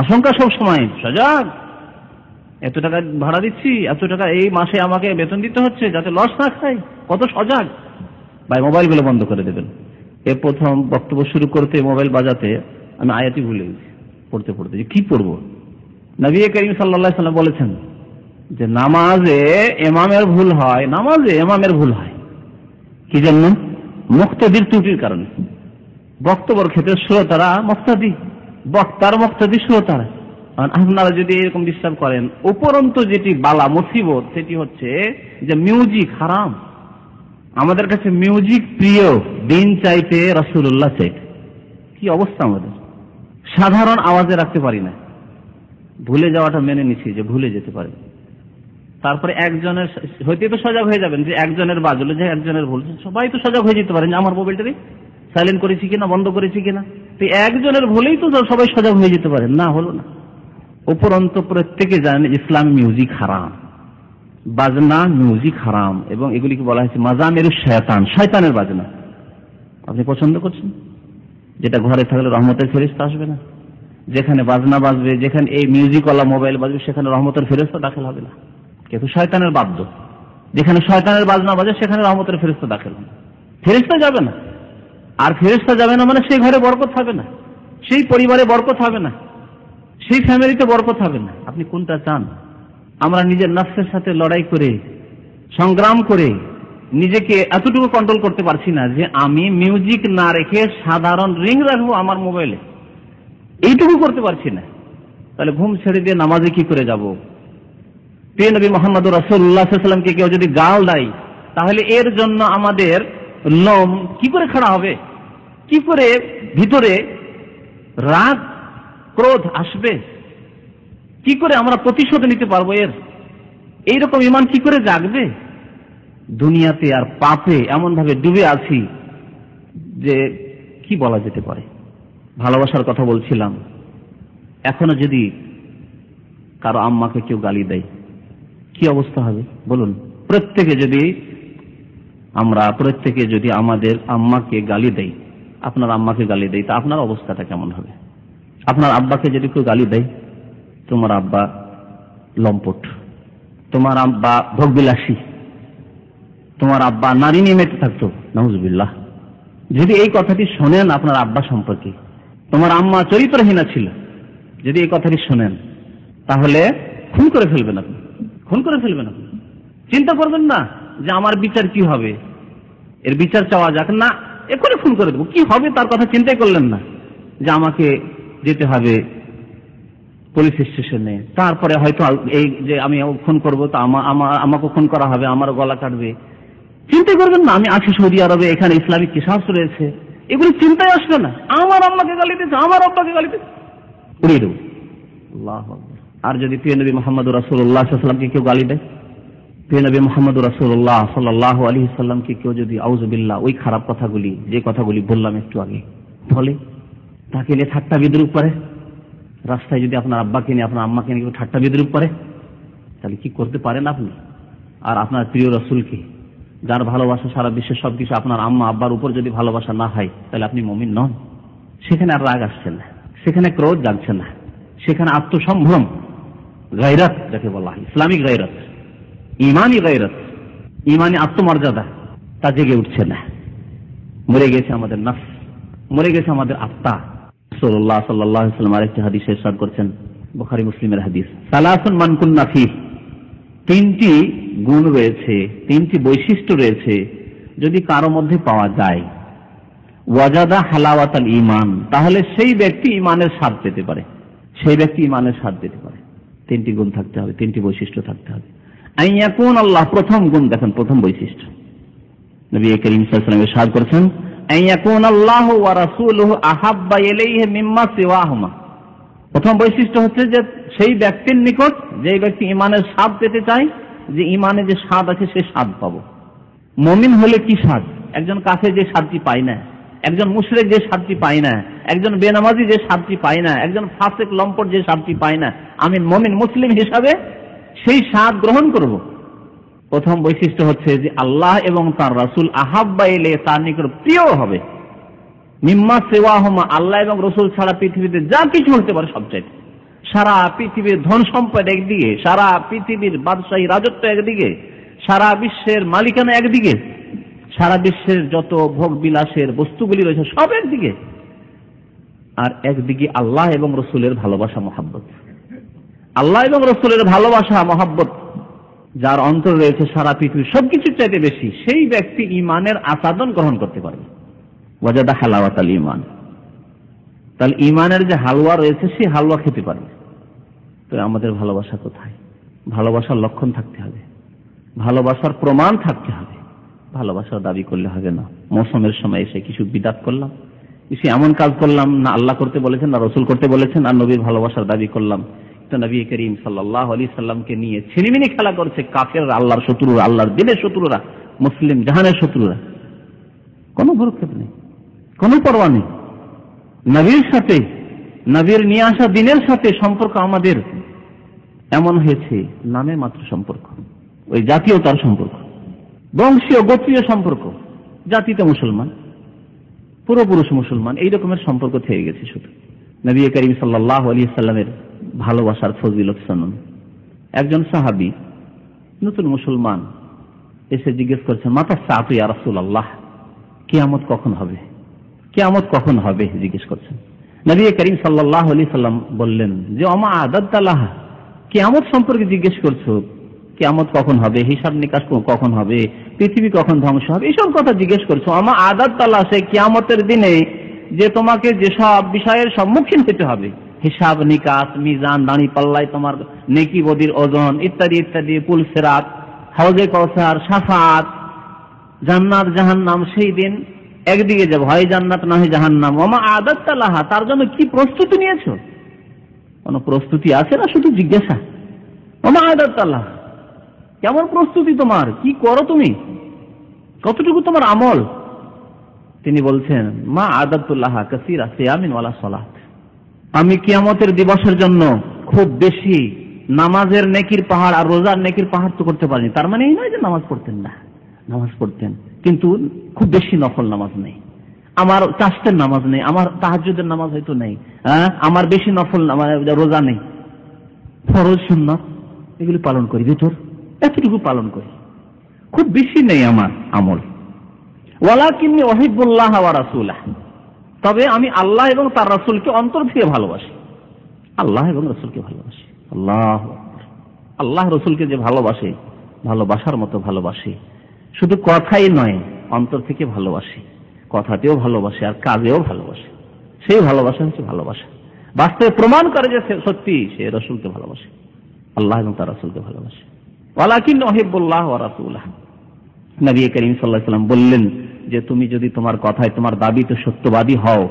আশঙ্কা সব সময়, সজাগ। এত টাকা ভাড়া দিচ্ছি, এত টাকা এই মাসে আমাকে বেতন দিতে হচ্ছে, যাতে লস না খাই, কত সজাগ। ভাই মোবাইলগুলো বন্ধ করে দেবেন। এর প্রথম বক্তব্য শুরু করতে মোবাইল বাজাতে আমি আয়াতি ভুলে গেছি, পড়তে পড়তে যে কি পড়বো। নবী করিম সাল্লাল্লাহু আলাইহি ওয়াসাল্লাম বলেছেন যে নামাজে ইমামের ভুল হয়, নামাজে ইমামের ভুল হয় কি জন্য? মুক্তাদির ত্রুটির কারণে। বক্তব্যের ক্ষেত্রে শ্রোতারা মুক্তাদি, বক্তার মুক্তাদি শ্রোতারা। আপনারা যদি এরকম ডিস্টার্ব করেন, উপরন্ত যেটি বালা মুসিবত সেটি হচ্ছে যে মিউজিক হারাম। আমাদের কাছে মিউজিক প্রিয়, দিন চাইতে রাসূলুল্লাহ চাইতে। কি অবস্থা আমাদের! সাধারণ আওয়াজে রাখতে পারি না, ভুলে যাওয়াটা মেনে নিচ্ছি যে ভুলে যেতে পারি। তারপরে একজনের হইতে তো সজাগ হয়ে যাবেন যে একজনের বাজলো, যে একজনের ভুল, সবাই তো সজাগ হয়ে যেতে পারেন যে আমার মোবাইলটাকে সাইলেন্ট করেছি কিনা, বন্ধ করেছি কিনা। তো একজনের ভুলেই তো সবাই সজাগ হয়ে যেতে পারেন, না হলো না। উপরন্ত প্রত্যেকে জানেন ইসলাম মিউজিক হারাম, বাজনা মিউজিক হারাম, এবং এগুলিকে বলা হয়েছে মাজামিরুশ শয়তান, শয়তানের বাজনা। আপনি পছন্দ করছেন? যেটা ঘরে থাকলে রহমতের ফেরেশতা আসবে না। যেখানে বাজনা বাজবে, যেখানে এই মিউজিকওয়ালা মোবাইল বাজবে, সেখানে রহমতের ফেরেশতা দাখিল হবে না, কিন্তু শয়তানের বাদ্য। যেখানে শয়তানের বাজনা বাজে সেখানে রহমতের ফেরেশতা দাখিল হবে, ফেরেশতা যাবে না। আর ফেরেশতা যাবে না মানে সেই ঘরে বরকত হবে না, সেই পরিবারে বরকত হবে না, সেই ফ্যামিলিতে বরকত হবে না। আপনি কোনটা চান? আমরা নিজের নফসের সাথে লড়াই করে, সংগ্রাম করে নিজেকে এতটুকু কন্ট্রোল করতে পারছি না যে আমি মিউজিক না রেখে সাধারণ রিং রাখবো আমার মোবাইলে, এইটুকু করতে পারছি না। তাহলে ঘুম ছেড়ে দিয়ে নামাজে কি করে যাব? প্রিয় নবী মুহাম্মদ রাসূলুল্লাহ সাল্লাল্লাহু আলাইহি ওয়াসাল্লামকে কেউ যদি গাল দেয়, তাহলে এর জন্য আমাদের লোম কি করে খাড়া হবে? কি করে ভিতরে রাগ ক্রোধ আসবে? কি করে আমরা প্রতিশোধ নিতে পারবো? এইরকম ঈমান কি করে জাগবে? দুনিয়াতে আর পাপে এমন ভাবে ডুবে আছি যে কি বলা যেতে পারে। ভালোবাসার কথা বলছিলাম, এখনো যদি কারো আম্মাকে কেউ গালি দেয় কি অবস্থা হবে বলুন? প্রত্যেকে যদি আমাদের আম্মাকে গালি দেয়, আপনার আম্মাকে গালি দেয়, তা আপনার অবস্থাটা কেমন হবে? আপনার আব্বাকে যদি কেউ গালি দেয়, তোমার আব্বা লম্পট, তোমার আব্বা ভোগবিলাসী, তোমার আব্বা নারী নিয়ে মেতে থাকতো, নাউজুবিল্লাহ, যদি এই কথাটি শোনেন আপনার আব্বা সম্পর্কে, তোমার আম্মা চরিত্রহীনা ছিল, যদি এই কথাটি শোনেন, তাহলে খুন করে ফেলবেন আপনি, খুন করে ফেলবেন আপনি। চিন্তা করবেন না যে আমার বিচার কি হবে, এর বিচার চাওয়া যাক না, এখনই খুন করে দেবো, কি হবে তার কথা চিন্তাই করলেন না, যে আমাকে যেতে হবে পুলিশ স্টেশনে, তারপরে হয়তো এই যে আমি খুন করবো তা আমাকে খুন করা হবে, আমার গলা কাটবে। চিন্তা করবেন না, আমি আছি সৌদি আরবে, এখানে ইসলামিক কিসাস রয়েছে, এগুলি চিন্তায় আসবে না। আমার আম্মাকে গালি দিচ্ছে, আমার আব্বাকে গালি দিচ্ছে, উড়িয়ে দেবো। আল্লাহু আকবার। আর যদি প্রিয় নবী মুহাম্মদ রাসূলুল্লাহ সাল্লাল্লাহু আলাইহি ওয়াসাল্লামকে কেউ গালি দেয়, প্রিয় নবী মুহাম্মদ রাসূলুল্লাহ সাল্লাল্লাহু আলাইহি ওয়াসাল্লামকে কেউ যদি আউযুবিল্লাহ, ওই খারাপ কথাগুলি, যে কথাগুলি বললাম একটু আগে, বলে, তাকে নিয়ে ঠাট্টা বিদ্রূপ করে, রাস্তায় যদি আপনার আব্বাকে নিয়ে আপনার আম্মাকে নিয়ে কেউ ঠাট্টা বিদ্রূপ করে, তাহলে কি করতে পারেন আপনি? আর আপনার প্রিয় রাসূলকে, যার ভালোবাসা সারা বিশ্বের সবকিছু, আপনার আম্মা আব্বার উপর যদি ভালোবাসা না হয়, তাহলে আপনি মুমিন নন। সেখানে আর রাগ আসছে না, সেখানে ক্রোধ জাগছে না, সেখানে আত্মসম্ভ্রম, গায়রাত যাকে বলা হয়, ইসলামিক গায়রাত, ইমানি গায়রাত, ইমানি আত্মমর্যাদা, তা জেগে উঠছে না। মরে গেছে আমাদের নফস, মরে গেছে আমাদের আত্মা। রাসূলুল্লাহ সাল্লাল্লাহু আলাইহি ওয়াসাল্লাম আরেকটি হাদিসে ইরশাদ করেছেন, বুখারী মুসলিমের হাদিস, সালাসুন মান কুন্না ফীহি, তিনটি গুণ রয়েছে, তিনটি বৈশিষ্ট্য রয়েছে, যদি কারো মধ্যে পাওয়া যায়, ওয়াজাদা হালাওয়াতাল ঈমান, তাহলে সেই ব্যক্তি ঈমানের স্বাদ পেতে পারে, সেই ব্যক্তি ঈমানের স্বাদ পেতে পারে। তিনটি গুণ থাকতে হবে, তিনটি বৈশিষ্ট্য থাকতে হবে। আইয়াকুন আল্লাহ, প্রথম গুণ দেখেন, প্রথম বৈশিষ্ট্য নবী করিম সাল্লাল্লাহু আলাইহি ওয়াসাল্লাম ইরশাদ করেছেন, আইয়াকুন আল্লাহু ওয়া রাসূলুহু আহাব্বা ইলাইহি মিম্মা সিওয়াহুমা। প্রথম বৈশিষ্ট্য হচ্ছে যে সেই ব্যক্তির নিকট, যে ব্যক্তি ঈমানের স্বাদ পেতে চায়, যে ইমানে যে স্বাদ আছে সে স্বাদ পাবো। মুমিন হলে কি স্বাদ? একজন কাফের যে স্বাদটি পায় না, একজন মুশরিক যে স্বাদটি পায় না, একজন বেনামাজি যে স্বাদটি পায় না, একজন ফাসিক লম্পট যে স্বাদটি পায় না, আমি মুমিন মুসলিম হিসাবে সেই স্বাদ গ্রহণ করব। প্রথম বৈশিষ্ট্য হচ্ছে যে আল্লাহ এবং তার রাসূল আহাব্বা ইলে, তার নিকট প্রিয় হবে, মিম্মা সিওয়াহুমা, আল্লাহ এবং রাসূল ছাড়া পৃথিবীতে যা কিছু হতে পারে সবচাইতে। সারা পৃথিবীর ধন সম্পদ একদিকে, সারা পৃথিবীর বাদশাহী রাজত্ব একদিকে, সারা বিশ্বের মালিকানা একদিকে, সারা বিশ্বের যত ভোগ বিলাসের বস্তুগুলি রয়েছে সব একদিকে, আর একদিকে আল্লাহ এবং রাসূলের ভালোবাসা মহব্বত। আল্লাহ এবং রাসূলের ভালোবাসা মহব্বত যার অন্তরে রয়েছে সারা পৃথিবীর সবকিছুর চাইতে বেশি, সেই ব্যক্তি ইমানের আস্বাদন গ্রহণ করতে পারবে। ওয়াজাদা হালাওয়াতাল ঈমান, তাহলে ইমানের যে হালুয়া রয়েছে সেই হালুয়া খেতে পারবে। তো আমাদের ভালোবাসা কোথায়? ভালোবাসার লক্ষণ থাকতে হবে, ভালোবাসার প্রমাণ থাকতে হবে। ভালোবাসার দাবি করলে হবে না। মৌসুমের সময় এসে কিছু বিদাত করলাম, কিছু এমন কাজ করলাম না আল্লাহ করতে বলেছেন না রাসূল করতে বলেছেন, আর নবীর ভালোবাসার দাবি করলাম। তো নবী করিম সাল্লাল্লাহু আলাইহি সাল্লামকে নিয়ে ছিনিমিনি খেলা করছে কাফেররা, আল্লাহর শত্রুরা, আল্লাহর দিনের শত্রুরা, মুসলিম জাহানের শত্রুরা। কোনো ভরক্ষেপ নেই, কোনো পরোয়া নেই। নবীর সাথে, নবীর নিয়ে আসা দিনের সাথে সম্পর্ক আমাদের এমন হয়েছে নামে মাত্র সম্পর্ক, ওই জাতীয়তার সম্পর্ক, বংশীয় গোত্রীয় সম্পর্ক। জাতিতে মুসলমান, পুরোপুরুষ মুসলমান, এই রকমের সম্পর্ক থেকে গেছে। শুধু নবী করিম সাল্লাল্লাহু আলাইহি সাল্লামের ভালোবাসার ফজিলত শুনুন। একজন সাহাবী নতুন মুসলমান এসে জিজ্ঞেস করছেন, মাতা সাআতু ইয়া রাসূলুল্লাহ, কিয়ামত কখন হবে? কিয়ামত কখন হবে জিজ্ঞেস করছেন। নবী করিম সাল্লাল্লাহু আলাইহি সাল্লাম বললেন যে ওমা আদাদতা লাহা, কিয়ামত সম্পর্কে জিজ্ঞেস করছো, কিয়ামত কখন হবে, হিসাব নিকাশ কখন হবে, পৃথিবী কখন ধ্বংস হবে, এইসব কথা জিজ্ঞেস করছো। ওমা আদাদতা লাহা, সেই কিয়ামতের দিনে যে তোমাকে যেসব বিষয়ের সম্মুখীন হতে হবে, হিসাব নিকাশ, মিজান, দাঁড়ি পাল্লায় তোমার নেকি বদির ওজন ইত্যাদি ইত্যাদি, পুল সিরাত, হাউজে কাউসার, শাফাআত, জান্নাত জাহান্নাম, সেই দিন একদিকে যাব, হয় জান্নাত না হয় জাহান্নাম। ওমা আদাদতা লাহা, তার জন্য কি প্রস্তুতি নিয়েছো? কোনো প্রস্তুতি আছে না শুধু জিজ্ঞাসা? ওমা আদাদতা লাহা, কেমন প্রস্তুতি তোমার, কি করো তুমি, কতটুকু তোমার আমল? তিনি বলছেন মা আদাদতুল্লাহা কাসীরা সিয়ামিন ওয়ালা সালাত, আমি কিয়ামতের দিবসের জন্য খুব বেশি নামাজের নেকির পাহাড় আর রোজার নেকির পাহাড় তো করতে পারিনি। তার মানে এই নয় যে নামাজ পড়তেন না, নামাজ পড়তেন, কিন্তু খুব বেশি নফল নামাজ নেই, আমার চাষতের নামাজ নেই, আমার তাহাজ্জুদের নামাজ হয়তো নেই, আমার বেশি নফল রোজা নেই, ফরজ সুন্নাত এগুলি পালন করি, ভিতর এতটুকু পালন করি, খুব বেশি নেই আমার আমল। ওয়ালাকিন্নী উহিব্বুল্লাহ ওয়া রাসূলাহ, তবে আমি আল্লাহ এবং তার রাসূলকে অন্তর থেকে ভালোবাসি। আল্লাহ এবং রাসূলকে ভালোবাসি। আল্লাহু আকবার। আল্লাহ রাসূলকে যে ভালোবাসে, ভালোবাসার মতো ভালোবাসে, শুধু কথাই নয়, অন্তর থেকে ভালোবাসে, কথাতেও ভালোবাসে আর কাজেও ভালোবাসে। সেই ভালোবাসা হচ্ছে ভালোবাসা, বাস্তবে প্রমাণ করে যে সত্যি সে রাসূলকে ভালোবাসে, আল্লাহ এবং তার রাসূলকে ভালোবাসে। ওয়ালাকিন্নী উহিব্বুল্লাহ ওয়া রাসূলাহ। নবী করিম সাল্লাল্লাহু আলাইহি ওয়াসাল্লাম বললেন যে তুমি যদি তোমার কথায়, তোমার দাবিতে সত্যবাদী হও,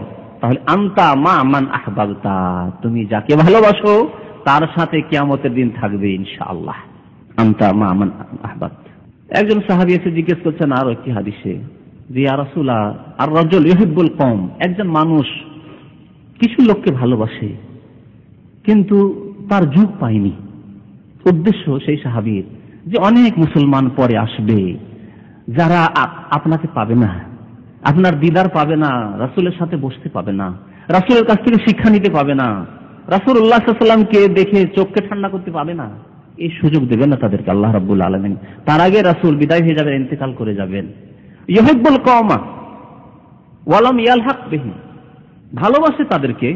তাহলে আনতা মা মান আহবাবতা, তুমি যাকে ভালোবাসো তার সাথে কিয়ামতের দিন থাকবে ইনশাআল্লাহ। আনতা মা মান আহবাবতা। একজন সাহাবী এসে জিজ্ঞেস করছেন আরো একটি হাদিসে যে ইয়া রাসূলা আর রাজুল ইউহিব্বুল কওম, একজন মানুষ কিছু লোককে ভালোবাসে কিন্তু তার যুগ পায়নি। উদ্দেশ্য সেই সাহাবীর যে অনেক মুসলমান পরে আসবে যারা আপনাকে পাবে না, আপনার দিদার পাবে না, রাসূলের সাথে বসতে পাবে না, রাসূলের কাছ থেকে শিক্ষা নিতে পাবে না, রাসূলুল্লাহ সাল্লাল্লাহু আলাইহি ওয়াসাল্লামকে দেখে চোখকে ঠান্ডা করতে পাবে না, এই সুযোগ দেবেন না তাদেরকে আল্লাহ রাব্বুল আলামিন। তার আগে রাসূল বিদায় হয়ে যাবেন, ইন্তেকাল করে যাবেন। ইউহিব্বুল কওমা ওয়া লাম ইয়ালহাক বিহিম, ভালোবাসে তাদেরকে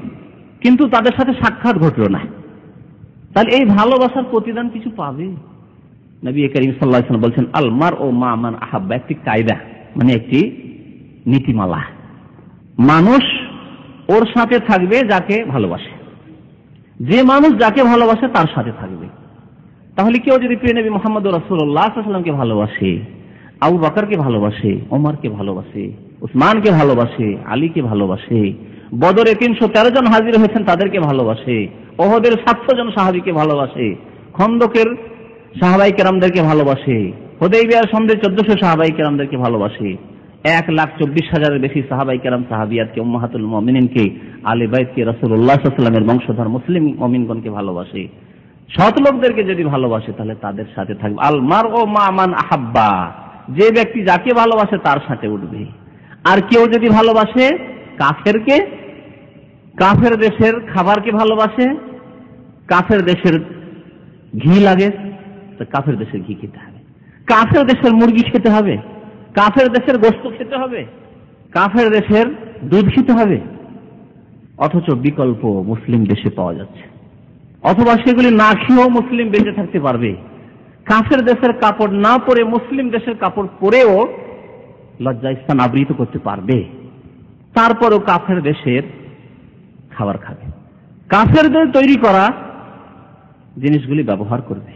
কিন্তু তাদের সাথে সাক্ষাৎ ঘটলো না। তাহলে এই ভালোবাসার প্রতিদান কিছু পাবে? নবী করিম সাল্লাল্লাহু আলাইহি ওয়াসাল্লাম বলছেন আল মারউ মা মান আহাব্বা, একটি কায়দা, মানে একটি নীতিমালা। মানুষ ওর সাথে থাকবে যাকে ভালোবাসে, যে মানুষ যাকে ভালোবাসে তার সাথে থাকবে। তাহলে কেউ যদি প্রিয় নবী মুহাম্মদ রাসূলুল্লাহ সাল্লাল্লাহু আলাইহি ওয়াসাল্লামকে ভালোবাসে, আবু বকরকে ভালোবাসে, ওমরকে ভালোবাসে, উসমানকে ভালোবাসে, আলীকে ভালোবাসে, বদরে 313 জন হাজির হয়েছেন তাদেরকে ভালোবাসে, ওহদের 700 জন সাহাবীকে ভালোবাসে, খন্দকের সাহাবাই কেরামদেরকে ভালোবাসে, হুদাইবিয়ার সন্ধে 1400 সাহাবাই কেরামদেরকে ভালোবাসে, 1,24,000-এর বেশি সাহাবাই কেরাম সাহাবিয়াতকে, উম্মাহাতুল মুমিনিনকে, আহলে বাইতকে, রাসূলুল্লাহ সাল্লাল্লাহু আলাইহি ওয়াসাল্লামের বংশধর মুসলিম মুমিনগণকে ভালোবাসে, সৎ লোকদেরকে যদি ভালোবাসে তাহলে তাদের সাথে থাকবে। আল মারউ মা মান আহাব্বা, যে ব্যক্তি যাকে ভালোবাসে তার সাথে উঠবে। আর কেউ যদি ভালোবাসে কাফেরকে, কাফের দেশের খাবারকে ভালোবাসে, কাফের দেশের ঘি লাগে তো কাফের দেশের ঘি খেতে হবে, কাফের দেশের মুরগি খেতে হবে, কাফের দেশের গোশত খেতে হবে, কাফের দেশের দুধ খেতে হবে, অথচ বিকল্প মুসলিম দেশে পাওয়া যাচ্ছে। অথবা সেগুলি না খেয়েও মুসলিম বেঁচে থাকতে পারবে, কাফের দেশের কাপড় না পরে মুসলিম দেশের কাপড় পরেও লজ্জাস্থান আবৃত করতে পারবে, তারপরও কাফের দেশের খাবার খাবে, কাফেরদের তৈরি করা জিনিসগুলি ব্যবহার করবে,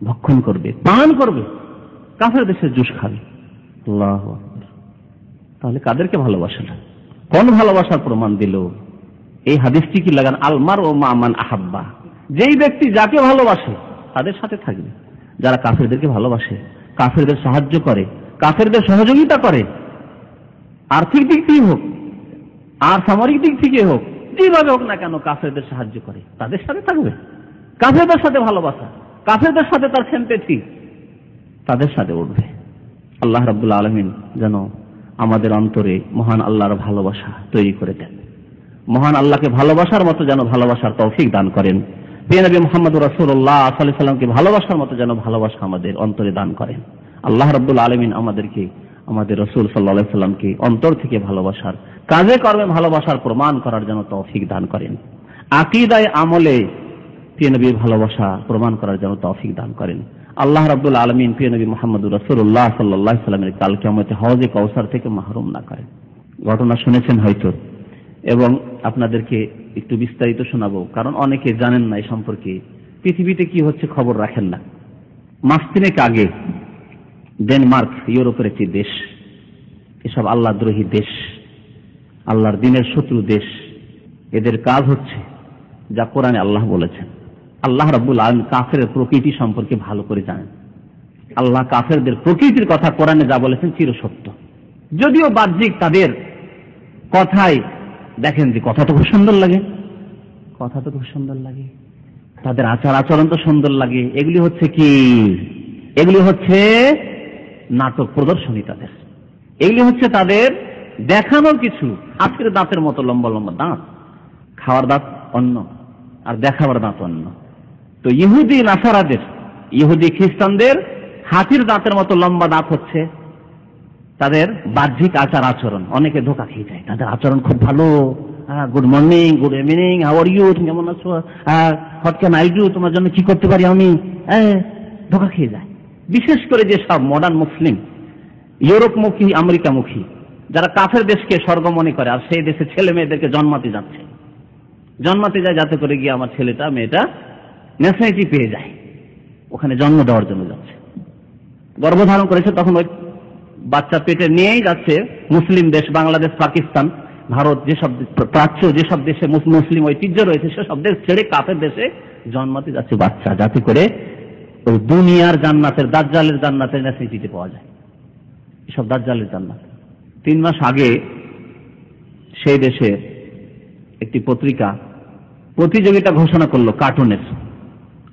ভক্ষণ করবে, পান করবে, কাফের দেশের জুস খাবে। আল্লাহু আকবার। তাহলে কাদেরকে ভালোবাসে না? কোন ভালোবাসার প্রমাণ দিল? এই হাদিসটি কি লাগান? আল মারউ মা মান আহাব্বা, যেই ব্যক্তি যাকে ভালোবাসে তাদের সাথে থাকবে। যারা কাফেরদেরকে ভালোবাসে, কাফেরদের সাহায্য করে, কাফেরদের সহযোগিতা করে, আর্থিক দিক থেকে হোক আর সামরিক দিক থেকে হোক, যেভাবে হোক না কেন কাফেরদের সাহায্য করে, তাদের সাথে থাকবে। কাফেরদের সাথে ভালোবাসা, কাফেরদের সাথে তার সিম্প্যাথি, তাদের সাথে উঠবে। আল্লাহ রাব্বুল আলামিন যেন আমাদের অন্তরে মহান আল্লাহর ভালোবাসা তৈরি করে দেন, মহান আল্লাহকে ভালোবাসার মতো যেন ভালোবাসার তৌফিক দান করেন, প্রিয় নবী মুহাম্মদ রাসূলুল্লাহ সাল্লাল্লাহু আলাইহি ওয়াসাল্লামকে ভালোবাসার মতো যেন ভালোবাসা আমাদের অন্তরে দান করেন। আল্লাহ রাব্বুল আলামিন আমাদেরকে আমাদের রাসূল সাল্লাল্লাহু আলাইহি ওয়াসাল্লামকে অন্তর থেকে ভালোবাসার, কাজে কর্মে ভালোবাসার প্রমাণ করার জন্য তৌফিক দান করেন। আকীদায় আমলে প্রিয় নবীর ভালোবাসা প্রমাণ করার জন্য তৌফিক দান করেন। আল্লাহ রাব্বুল আলামিন প্রিয় নবী মুহাম্মদ রাসূলুল্লাহ সাল্লাল্লাহু আলাইহি ওয়াসাল্লামের কাল কিয়ামতে হওজে কাউসার থেকে মাহরুম না করেন। ঘটনা শুনেছেন হয়তো, এবং আপনাদেরকে একটু বিস্তারিত শোনাবো, কারণ অনেকে জানেন না এই সম্পর্কে, পৃথিবীতে কি হচ্ছে খবর রাখেন না। মাস তিনেক আগে ডেনমার্ক, ইউরোপের একটি দেশ, এসব আল্লাহদ্রোহী দেশ, আল্লাহর দ্বীনের শত্রু দেশ, এদের কাজ হচ্ছে যা কোরআনে আল্লাহ বলেছেন। আল্লাহ রাব্বুল আলামিন কাফেরের প্রকৃতি সম্পর্কে ভালো করে জানেন। আল্লাহ কাফেরদের প্রকৃতির কথা কোরআনে যা বলেছেন চিরসত্য, যদিও বাহ্যিক তাদের কথায় দেখেন যে কথা তো খুব সুন্দর লাগে, কথা তো খুব সুন্দর লাগে, তাদের আচার আচরণ তো সুন্দর লাগে, এগুলি হচ্ছে কি? এগুলি হচ্ছে নাটক প্রদর্শনী, তাদের এগুলি হচ্ছে তাদের দেখানোর কিছু। আজকের দাঁতের মতো লম্বা লম্বা দাঁত, খাওয়ার দাঁত অন্য আর দেখাবার দাঁত অন্য। তো ইহুদি নাসারাদের, ইহুদি খ্রিস্টানদের হাতির দাঁতের মতো লম্বা দাঁত হচ্ছে তাদের বাহ্যিক আচার আচরণ। অনেকে ধোকা খেয়ে যায়, তাদের আচরণ খুব ভালো, good morning, good evening, how are you, তুমি কেমন আছো, হোয়াট ক্যান আই ডু, তোমার জন্য কি করতে পারি আমি, ধোকা খেয়ে যায়। বিশেষ করে যে সব মডার্ন মুসলিম, ইউরোপমুখী, আমেরিকামুখী, যারা কাফের দেশকে স্বর্গ মনে করে, আর সেই দেশে ছেলে মেয়েদেরকে জন্মাতে যাচ্ছে, জন্মাতে যায় যাতে করে গিয়ে আমার ছেলেটা মেয়েটা ন্যাশনালিটি পেয়ে যায়, ওখানে জন্ম দেওয়ার জন্য যাচ্ছে। গর্ভধারণ করেছে তখন ওই বাচ্চা পেটে নিয়েই যাচ্ছে মুসলিম দেশ, বাংলাদেশ, পাকিস্তান, ভারত, যেসব প্রাচ্য যেসব দেশে মুসলিম ঐতিহ্য রয়েছে সেসব দেশ ছেড়ে কাফের দেশে জন্মাতে যাচ্ছে বাচ্চা, যাতে করে ওই দুনিয়ার জান্নাতের, দাজ্জালের জান্নাতের ন্যাশনালিটি পাওয়া যায়। এসব দাজ্জালের জান্নাত। 3 মাস আগে সেই দেশে একটি পত্রিকা প্রতিযোগিতা ঘোষণা করলো কার্টুনের,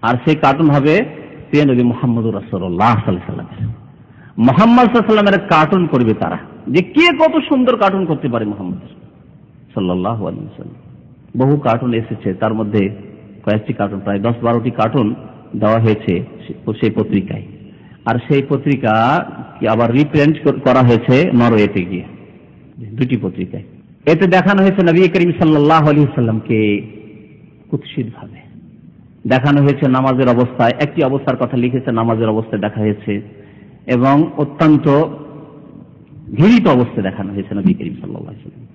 আর সেই কার্টুন হবে প্রিয় নবী মুহাম্মদুর রাসূলুল্লাহ সাল্লাল্লাহু আলাইহি ওয়াসাল্লাম। মুহাম্মদ সাল্লাল্লাহু আলাইহি ওয়াসাল্লামের কার্টুন করবে তারা, যে কে কত সুন্দর কার্টুন করতে পারে মুহাম্মদ সাল্লাল্লাহু আলাইহি ওয়াসাল্লাম। বহু কার্টুন এসেছে, তার মধ্যে কয়েকটি কার্টুন, প্রায় 10-12টি কার্টুন দেওয়া হয়েছে সেই পত্রিকায়। আর সেই পত্রিকা আবার রিপ্রিন্ট করা হয়েছে নরওয়েতে গিয়ে, 2টি পত্রিকায়। এতে দেখানো হয়েছে নবী করিম সাল্লাল্লাহু আলাইহি ওয়াসাল্লামকে কুৎসিত ভাবে দেখানো হয়েছে। নামাজের অবস্থায়, একটি অবস্থার কথা লিখেছে, নামাজের অবস্থায় দেখা হয়েছে, এবং অত্যন্ত ঘৃণিত অবস্থায় দেখানো হয়েছে নবী করিম সাল্লাল্লাহু আলাইহি ওয়াসাল্লাম।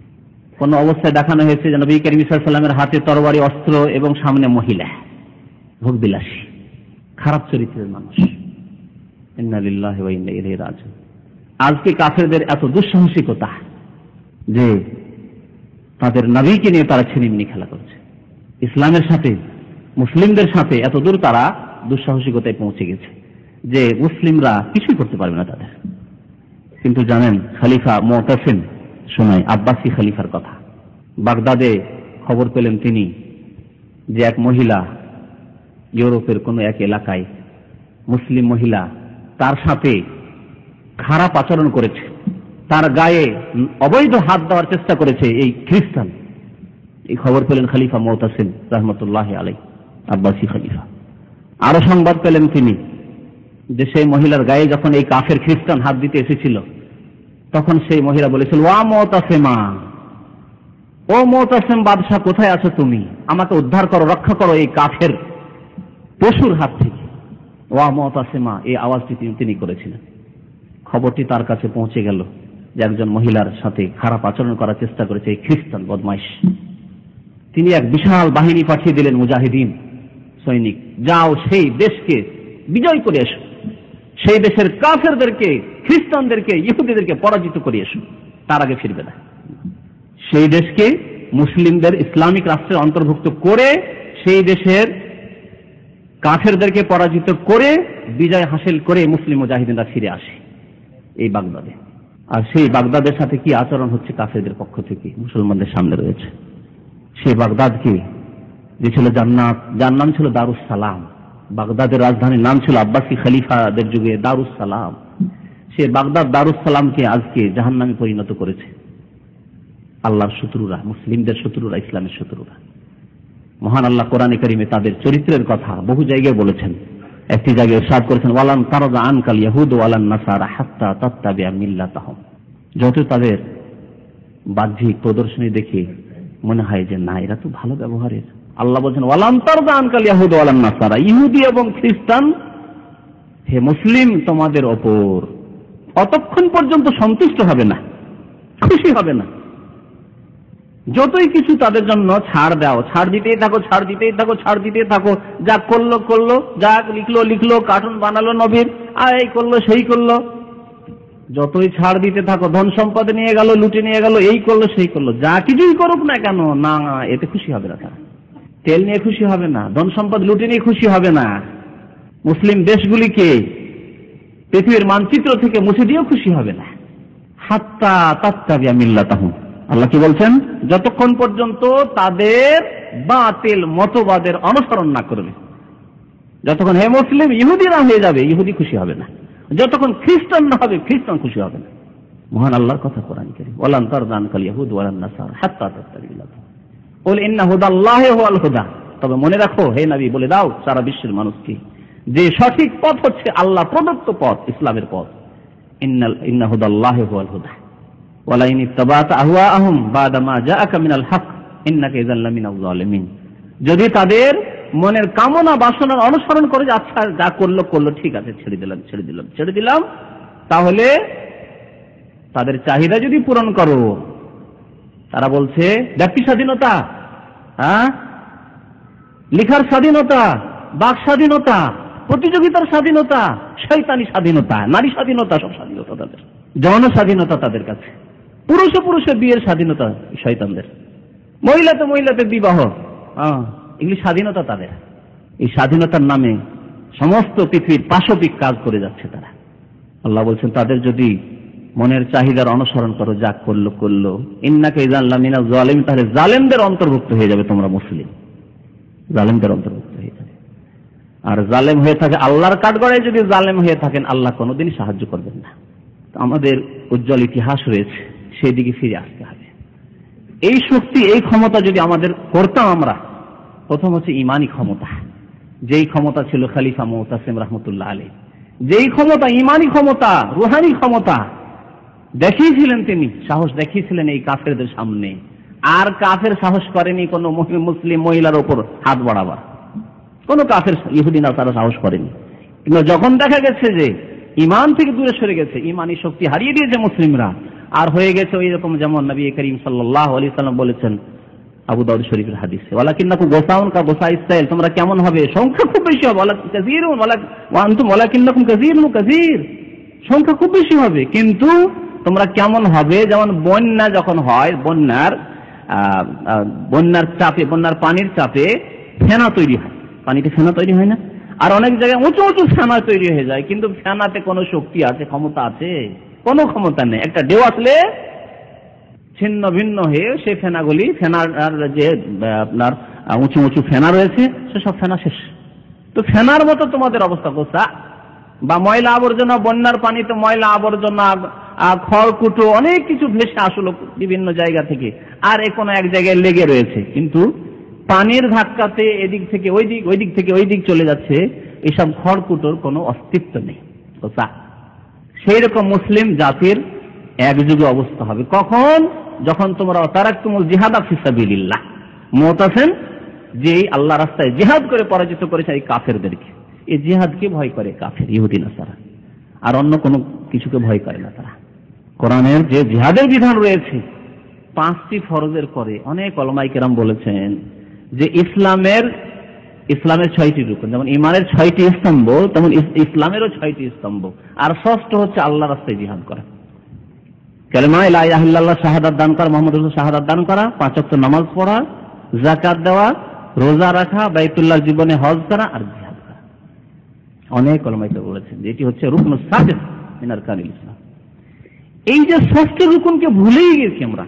কোন অবস্থায় দেখানো হয়েছে যে নবী করিম সাল্লাল্লাহু আলাইহি ওয়াসাল্লামের হাতে তরবারি, অস্ত্র, এবং সামনে মহিলা, ভোগবিলাসী, খারাপ চরিত্রের মানুষ। ইন্না লিল্লাহি ওয়া ইন্না ইলাইহি রাজিউন। আজকে কাফেরদের এত দুঃসাহসিকতা যে তাদের নবীকে নিয়ে তারা ছিনিমিনি খেলা করছে, ইসলামের সাথে, মুসলিমদের সাথে এত দূর তারা দুঃসাহসিকতায় পৌঁছে গেছে যে মুসলিমরা কিছুই করতে পারবে না তাদের। কিন্তু জানেন, খলিফা মুতাসিম শোনায় আব্বাসী খলিফার কথা। বাগদাদে খবর পেলেন তিনি যে এক মহিলা ইউরোপের কোন এক এলাকায়, মুসলিম মহিলা, তার সাথে খারাপ আচরণ করেছে, তার গায়ে অবৈধ হাত দেওয়ার চেষ্টা করেছে এই খ্রিস্টান। এই খবর পেলেন খলিফা মুতাসিম রহমতুল্লাহ আলাইহি, আব্বাসী খলিফা। আরো সংবাদ পেলেন তিনি যে সেই মহিলার গায়ে যখন এই কাফের খ্রিস্টান হাত দিতে এসেছিল, তখন সেই মহিলা বলেছিল, ওয়া মুতাসিমা, ও মুতাসিম বাদশাহ, কোথায় আছো তুমি? আমাকে উদ্ধার করো, রক্ষা করো এই কাফের পশুর হাত থেকে। ওয়া মুতাসিমা, এই আওয়াজটি তিনি করেছিলেন। খবরটি তার কাছে পৌঁছে গেল যে একজন মহিলার সাথে খারাপ আচরণ করার চেষ্টা করেছে এই খ্রিস্টান বদমাইশ। তিনি এক বিশাল বাহিনী পাঠিয়ে দিলেন, মুজাহিদিন সৈনিক, যাও সেই দেশকে বিজয় করে এসো, সেই দেশের কাফেরদেরকে, খ্রিস্টানদেরকে, ইহুদিদেরকে পরাজিত করে এসো, তার আগে ফিরবে না। সেই দেশকে মুসলিমদের ইসলামিক রাষ্ট্রের অন্তর্ভুক্ত করে সেই দেশের কাফেরদেরকে পরাজিত করে বিজয় হাসিল করে মুসলিম মুজাহিদিনরা ফিরে আসে এই বাগদাদে। আর সেই বাগদাদের সাথে কি আচরণ হচ্ছে কাফেরদের পক্ষ থেকে মুসলমানদের সামনে রয়েছে। সেই বাগদাদকে যে ছিল জান্নাত, যার নাম ছিল দারুস সালাম, বাগদাদের রাজধানীর নাম ছিল আব্বাসী খলিফাদের যুগে দারুস সালাম, সে বাগদাদ দারুস সালামকে আজকে জাহান্নামে পরিণত করেছে আল্লাহর শত্রুরা, মুসলিমদের শত্রুরা, ইসলামের শত্রুরা। মহান আল্লাহ কোরআনে কারিমে তাদের চরিত্রের কথা বহু জায়গায় বলেছেন। একটি জায়গায় ইরশাদ করেছেন, ওয়ালান তারদা আনকাল ইয়াহুদ ওয়ালান নাসারা হাত্তা তাত্তাবিআ মিল্লাতাহুম। যত তাদের বাহ্যিক প্রদর্শনী দেখে মনে হয় যে না, এরা তো ভালো ব্যবহারের, আল্লাহ বলছেন ওয়ালান তারদা আনকাল ইয়াহুদ ওয়ালান নাসারা, ইহুদি এবং খ্রিস্টান হে মুসলিম তোমাদের ওপর অতক্ষণ পর্যন্ত সন্তুষ্ট হবে না, খুশি হবে না, যতই কিছু তাদের জন্য ছাড় দাও, ছাড় দিতেই থাকো, ছাড় দিতেই থাকো, ছাড় দিতেই থাকো, যা করলো করলো, যা লিখলো লিখলো, কার্টুন বানালো নবীর, আর এই করলো সেই করলো, যতই ছাড় দিতে থাকো, ধন সম্পদ নিয়ে গেল, লুটে নিয়ে গেল, এই করলো সেই করলো, যা কিছুই করুক না কেন, না এতে খুশি হবে না। তারা তেল নিয়ে খুশি হবে না, ধন সম্পদ লুটে নিয়ে খুশি হবে না, মুসলিম দেশগুলিকে পৃথিবীর মানচিত্র থেকে মুছে দিয়েও খুশি হবে না। হাত্তা তাত্তাবিআ মিল্লাতাহুম, আল্লাহ কি বলছেন, যতক্ষণ পর্যন্ত তাদের বাতিল মতবাদের অনুসরণ না করবে, যতক্ষণ হে মুসলিম ইহুদিরা হয়ে যাবে, ইহুদি খুশি হবে না, যতক্ষণ খ্রিস্টান না হবে, খ্রিস্টান খুশি হবে না। মহান আল্লাহর কথা কোরআন কারীম, ওয়ালান তারদা আনকাল ইয়াহুদ ওয়ালান নাসারা হাত্তা তাত্তাবিআ মিল্লাতাহুম কুল ইন্না হুদাল্লাহি হুয়াল হুদা। তবে মনে রাখো হে নবী, বলে দাও সারা বিশ্বের মানুষকে যে সঠিক পথ হচ্ছে আল্লাহ প্রদত্ত পথ, ইসলামের পথ। ইন্না হুদাল্লাহি হুয়াল হুদা ওয়ালাইন ইত্তাবাতা আহওয়াআহুম বাদা মা জাআকা মিনাল হক ইন্নাকা ইযাল লামিনাল যালিমিন। যদি তাদের মনের কামনা বাসনার অনুসরণ করে, আচ্ছা যা করলো করলো, ঠিক আছে, ছেড়ে দিলাম, তাহলে তাদের চাহিদা যদি পূরণ করো, তারা বলছে ব্যক্তি স্বাধীনতা, লিখার স্বাধীনতা, বাক স্বাধীনতা, প্রতিযোগিতার স্বাধীনতা, শয়তানি স্বাধীনতা, নারী স্বাধীনতা, সব স্বাধীনতা তাদের, যৌন স্বাধীনতা তাদের কাছে, পুরুষে বিয়ের স্বাধীনতা শয়তানদের, মহিলাতে বিবাহ, এগুলি স্বাধীনতা তাদের। এই স্বাধীনতার নামে সমস্ত পৃথিবীর পাশবিক কাজ করে যাচ্ছে তারা। আল্লাহ বলছেন তাদের যদি মনের চাহিদার অনুসরণ করো, যা করলো, ইন্নাকা ইযাল লামিনাল যালিমিন, তাহলে জালেমদের অন্তর্ভুক্ত হয়ে যাবে, তোমরা মুসলিম জালেমদের অন্তর্ভুক্ত হয়ে যাবে। আর জালেম হয়ে থাকে আল্লাহর কাঠগড়ায়, যদি জালেম হয়ে থাকেন আল্লাহ কোনোদিনই সাহায্য করবেন না। আমাদের উজ্জ্বল ইতিহাস রয়েছে, সেই দিকে ফিরে আসতে হবে। এই শক্তি, এই ক্ষমতা যদি আমাদের করতাম আমরা, প্রথম হচ্ছে ইমানি ক্ষমতা, যেই ক্ষমতা ছিল খলিফা মুতাসিম রহমতুল্লাহ আলাইহি, যেই ক্ষমতা, ইমানি ক্ষমতা, রুহানি ক্ষমতা দেখিয়েছিলেন, তিনি সাহস দেখিয়েছিলেন এই কাফেরদের সামনে। আর কাফের সাহস করেনি কোন মুসলিম মহিলার ওপর হাত বাড়াবার, কোন কাফের ইহুদি না তারা সাহস করেনি। কিন্তু যখন দেখা গেছে যে ইমান থেকে দূরে সরে গেছে, ইমানি শক্তি হারিয়ে দিয়েছে মুসলিমরা, আর হয়ে গেছে ওই রকম যেমন নবী করিম সাল্লাল্লাহু আলাইহি সাল্লাম বলেছেন আবু দাউদ শরীফের হাদিসে, ওয়ালাকিন্নাকুম গোসাউন কা গোসা ইসরাইল, তোমরা কেমন হবে, সংখ্যা খুব বেশি হবে, ওয়ালাকিন্নাকুম কাসীরুন কাসীর, সংখ্যা খুব বেশি হবে, কিন্তু তোমরা কেমন হবে, যেমন বন্যা যখন হয়, বন্যার চাপে, বন্যার পানির চাপে ফেনা তৈরি হয়, পানিতে ফেনা তৈরি হয় না, আর অনেক জায়গায় উঁচু উঁচু ফেনা তৈরি হয়ে যায়, কিন্তু ফেনাতে কোনো শক্তি আছে, ক্ষমতা আছে? কোনো ক্ষমতা নেই। একটা ঢেউ আসলে ছিন্ন ভিন্ন হয়ে সেই ফেনাগুলি, ফেনার যে আপনার উঁচু উঁচু ফেনা রয়েছে সেসব ফেনা শেষ। তো ফেনার মতো তোমাদের অবস্থা কোথা? বা ময়লা আবর্জনা, বন্যার পানিতে ময়লা আবর্জনা, খড়কুটো অনেক কিছু ভেসে আসলো বিভিন্ন জায়গা থেকে, আর কোনো এক জায়গায় লেগে রয়েছে, কিন্তু পানির ধাক্কাতে এদিক থেকে ওই দিক, ওই দিক থেকে ওই দিক চলে যাচ্ছে। এসব খড়কুটোর কোনো অস্তিত্ব নেই। সেই রকম মুসলিম জাতির একযুগে অবস্থা হবে কখন? যখন তোমরা তারাকতুমুল জিহাদা ফি সাবিলিল্লাহ, মুতাসিন যে আল্লাহ রাস্তায় জিহাদ করে পরাজিত করেছে এই কাফেরদেরকে। এই জিহাদকে ভয় করে কাফের, ইহুদি নাসারা, আর অন্য কোনো কিছুকে ভয় করে না তারা। কোরআনের যে জিহাদের বিধান রয়েছে 5টি ফরজের পরে অনেক উলামায়ে কেরাম বলেছেন যে ইসলামের 6টি রুকন, যেমন ইমানের 6টি স্তম্ভ, তেমন ইসলামেরও 6টি স্তম্ভ। আর ষষ্ঠ হচ্ছে আল্লাহ রাস্তায় জিহাদ করা, কালেমা লা ইলাহা ইল্লাল্লাহ শাহাদাত দান করা, মুহাম্মদ রাসূল শাহাদাত দান করা, 5 ওয়াক্ত নামাজ পড়া, যাকাত দেওয়া, রোজা রাখা, বাইতুল্লাহ জীবনে হজ করা, আর জিহাদ করা। অনেক উলামায়ে কেরাম বলেছেন যে এটি হচ্ছে রুকনুস সাদিস মিন আরকানিল ইসলাম। এই যে ষষ্ঠ রুকনকে ভুলেই গেছি আমরা।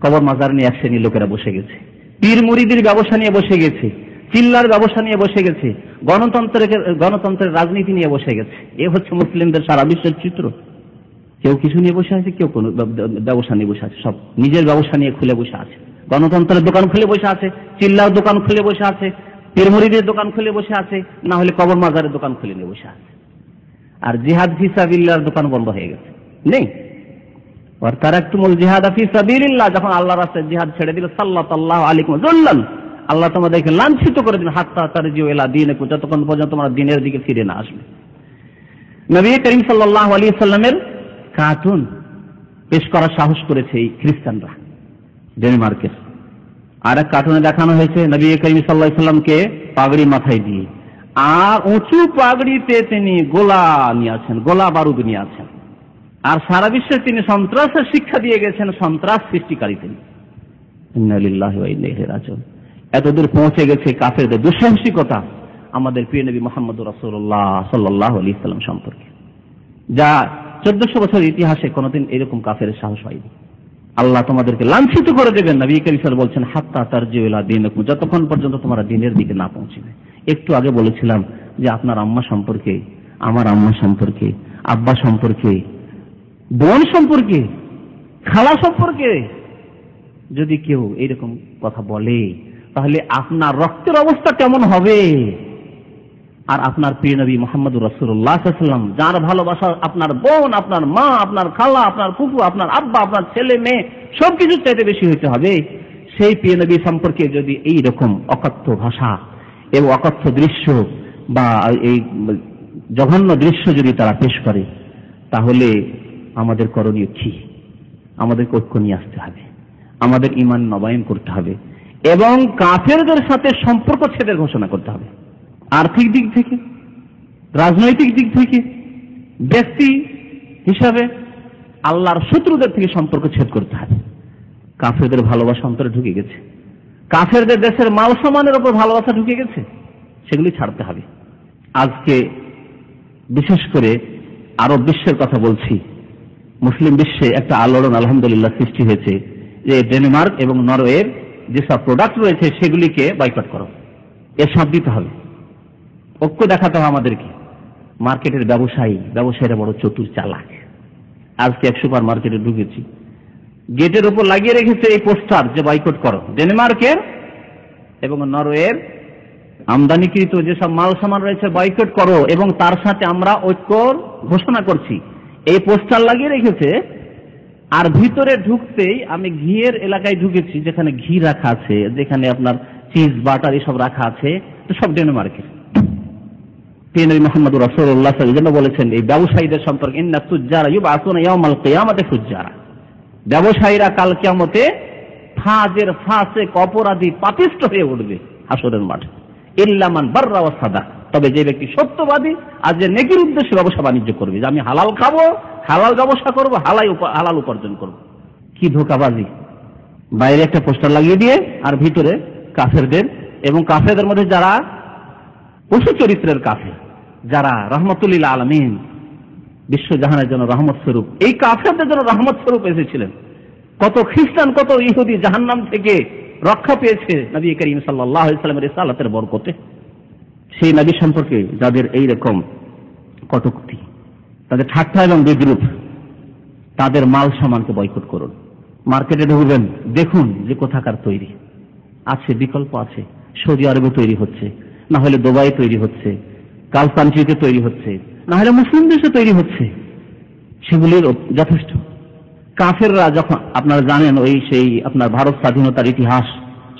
কবর মাজার নিয়ে এক শ্রেণীর লোকেরা বসে গেছে, পীর মুরিদের ব্যবসা নিয়ে বসে গেছে, চিল্লার ব্যবসা নিয়ে বসে গেছে, গণতন্ত্রের রাজনীতি নিয়ে বসে গেছে। এ হচ্ছে মুসলিমদের সারা বিশ্বের চিত্র। কেউ কিছু নিয়ে বসে আছে, কেউ কোনো ব্যবসা নিয়ে বসে আছে, সব নিজের ব্যবসা নিয়ে খুলে বসে আছে। গণতন্ত্রের দোকান খুলে বসে আছে, চিল্লার দোকান খুলে বসে আছে, পীর মুরিদের দোকান খুলে বসে আছে, না হলে কবর মাজারের দোকান খুলে নিয়ে বসে আছে। আর জিহাদ ফি সাবিলিল্লাহর দোকান বন্ধ হয়ে গেছে, নেই। আর তারাকতুমুল জিহাদা ফি সাবিলিল্লাহ, যখন আল্লাহর রাস্তায় জিহাদ ছেড়ে দিল, সাল্লাল্লাহু আলাইহি ওয়াসাল্লাম, আল্লাহ তোমাদেরকে লাঞ্ছিত করে দিন, হাত্তা তারজিউ ইলা দীনিকুম, যতক্ষণ পর্যন্ত তোমরা দ্বীনের দিকে ফিরে না আসবে। নবী করিম সাল্লাল্লাহু আলাইহি ওয়াসাল্লামের কার্টুন পেশ করার সাহস করেছে এই খ্রিস্টানরা, ডেনমার্কের। আর এক কার্টুনে দেখানো হয়েছে নবী করিম সাল্লাল্লাহু আলাইহি ওয়াসাল্লামকে পাগড়ি মাথায় দিয়ে, আর উঁচু পাগড়িতে তিনি গোলা নিয়ে আছেন, গোলা বারুদ নিয়ে আছেন, আর সারা বিশ্বে তিনি সন্ত্রাসের শিক্ষা দিয়ে গেছেন, সন্ত্রাস সৃষ্টিকারী তিনি। ইন্না লিল্লাহি ওয়া ইন্না ইলাইহি রাজিউন। এতদূর পৌঁছে গেছে কাফেরদের দুঃসাহসিকতা আমাদের প্রিয় নবী মুহাম্মদুর রাসূলুল্লাহ সাল্লাল্লাহু আলাইহি ওয়াসাল্লাম সম্পর্কে, যা 1400 বছরের ইতিহাসে কোনোদিন এরকম কাফের সাহস হয়নি। আল্লাহ তোমাদেরকে লাঞ্ছিত করে দেবেন। নবী করিম সাল্লাল্লাহু আলাইহি ওয়াসাল্লাম বলছেন, হাত্তা তারজিউ ইলা দীনিকুম, যতক্ষণ পর্যন্ত তোমরা দ্বীনের দিকে না পৌঁছবে। একটু আগে বলেছিলাম যে আপনার আম্মা সম্পর্কে, আমার আম্মা সম্পর্কে, আব্বা সম্পর্কে, বোন সম্পর্কে, খালা সম্পর্কে যদি কেউ এইরকম কথা বলে, তাহলে আপনার রক্তের অবস্থা কেমন হবে? আর আপনার প্রিয় নবী মুহাম্মদুর রাসূলুল্লাহ সাল্লাল্লাহু আলাইহি ওয়াসাল্লাম, যার ভালোবাসা আপনার বোন, আপনার মা, আপনার খালা, আপনার ফুফু, আপনার আব্বা, আপনার ছেলে মেয়ে সবকিছু চাইতে বেশি হতে হবে। সেই প্রিয় নবী সম্পর্কে যদি এই রকম অকথ্য ভাষা এবং অকথ্য দৃশ্য বা এই জঘন্য দৃশ্য যদি তারা পেশ করে, তাহলে আমাদের করণীয় কি? আমাদের ঐক্য নিয়ে আসতে হবে, আমাদের ঈমান নবায়ন করতে হবে, এবং কাফেরদের সাথে সম্পর্ক ছেদের ঘোষণা করতে হবে। আর্থিক দিক থেকে, রাজনৈতিক দিক থেকে, ব্যক্তি হিসাবে আল্লাহর শত্রুদের থেকে সম্পর্ক ছেদ করতে হবে। কাফেরদের ভালোবাসা অন্তরে ঢুকে গেছে, কাফেরদের দেশের মাল সামানের উপর ভালোবাসা ঢুকে গেছে, সেগুলি ছাড়তে হবে। আজকে বিশেষ করে আরব বিশ্বের কথা বলছি, মুসলিম বিশ্বে একটা আলোড়ন আলহামদুলিল্লাহ সৃষ্টি হয়েছে যে ডেনমার্ক এবং নরওয়ের যেসব প্রোডাক্ট রয়েছে সেগুলিকে বয়কট করো, এর সাথ দিতে হবে, ঐক্য দেখাতে হবে আমাদেরকে। মার্কেটের ব্যবসায়ীরা বড় চতুর চালাক। আজকে এক সুপার মার্কেটে ঢুকেছি, গেটের উপর লাগিয়ে রেখেছে এই পোস্টার যে বয়কট করো, ডেনমার্কের এবং নরওয়ের আমদানিকৃত যেসব মাল সামান রয়েছে বয়কট করো, এবং তার সাথে আমরা ঐক্যর ঘোষণা করছি, এই পোস্টার লাগিয়ে রেখেছে। আর ভিতরে ঢুকতেই আমি ঘিয়ের এলাকায় ঢুকেছি, যেখানে ঘি রাখা আছে, যেখানে আপনার চিজ বাটার এসব রাখা আছে, তো সব ডেনমার্কের। নবী মুহাম্মদ রাসূলুল্লাহ সাল্লাল্লাহু আলাইহি ওয়াসাল্লাম বলেছেন এই ব্যবসায়ীদের সম্পর্কে, ইন্না তুজ্জারা ইউবআসুনা ইয়াওমাল কিয়ামাতি ফুজ্জারা, ব্যবসায়ীরা কাল কিয়ামতে ফাজের, ফাসিক, অপরাধী, পাপিষ্ঠ হয়ে উঠবে হাসরের মাঠে। ইল্লা মান বাররা ওয়া সাদাক, তবে যে ব্যক্তি সত্যবাদী আর যে নেকির উদ্দেশ্যে ব্যবসা বাণিজ্য করবে, যে আমি হালাল খাবো, হালাল ব্যবসা করব, হালাল উপার্জন করব। কি ধোঁকাবাজি! বাইরে একটা পোস্টার লাগিয়ে দিয়ে আর ভিতরে কাফেরদের, এবং কাফেরদের মধ্যে যারা পশু চরিত্রের কাফের, যারা রহমতুল্লিল আলামিন, বিশ্বজাহানের জন্য রহমত স্বরূপ, এই কাফেরদের জন্য রহমত স্বরূপ এসেছিলেন। কত খ্রিস্টান, কত ইহুদি জাহান্নাম থেকে রক্ষা পেয়েছে নবী করিম সাল্লাল্লাহু আলাইহি ওয়াসাল্লামের রিসালাতের বরকতে। সেই নবী সম্পর্কে যাদের এই রকম কটূক্তি, তাদের ঠাট্টা এবং বিদ্রুপ, তাদের মাল সামানকে বয়কট করুন। মার্কেটে ঢুকবেন, দেখুন যে কোথাকার তৈরি আছে, বিকল্প আছে। সৌদি আরবে তৈরি হচ্ছে, না হলে দুবাই তৈরি হচ্ছে, গালফ কান্ট্রিতে তৈরি হচ্ছে, না হলে মুসলিম দেশে তৈরি হচ্ছে, সেগুলির যথেষ্ট। কাফেররা যখন, আপনারা জানেন, ওই সেই আপনার ভারত স্বাধীনতার ইতিহাস,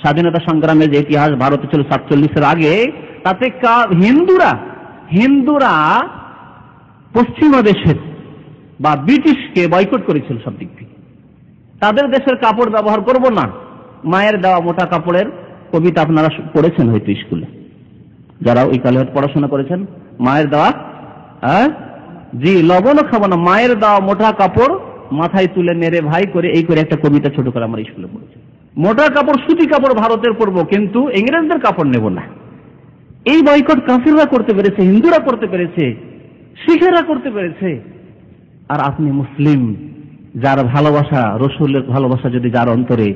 স্বাধীনতা সংগ্রামের যে ইতিহাস ভারতে ছিল 47-এর আগে, তাতে হিন্দুরা পশ্চিমা দেশের বা ব্রিটিশকে বয়কট করেছিল সব দিক থেকে। তাদের দেশের কাপড় ব্যবহার করব না। মায়ের দেওয়া মোটা কাপড়ের কবিতা আপনারা পড়েছেন হয়তো স্কুলে, যারা ওই কালে পড়াশোনা করেছেন। মায়ের দেওয়া, জি, লবণও খাবো না, মায়ের দেওয়া মোটা কাপড় মাথায় তুলে নেড়ে ভাই করে, এই করে একটা কবিতা ছোট করে আমার স্কুলে পড়েছে। মোটা কাপড়, সুতি কাপড় ভারতের পরবো, কিন্তু ইংরেজদের কাপড় নেব না। এই বয়কট কাফিররা করতে পেরেছে, হিন্দুরা করতে পেরেছে, শিখেরা করতে পেরেছে। আর আপনি মুসলিম, যার ভালোবাসা, রসুলের ভালোবাসা যদি যার অন্তরে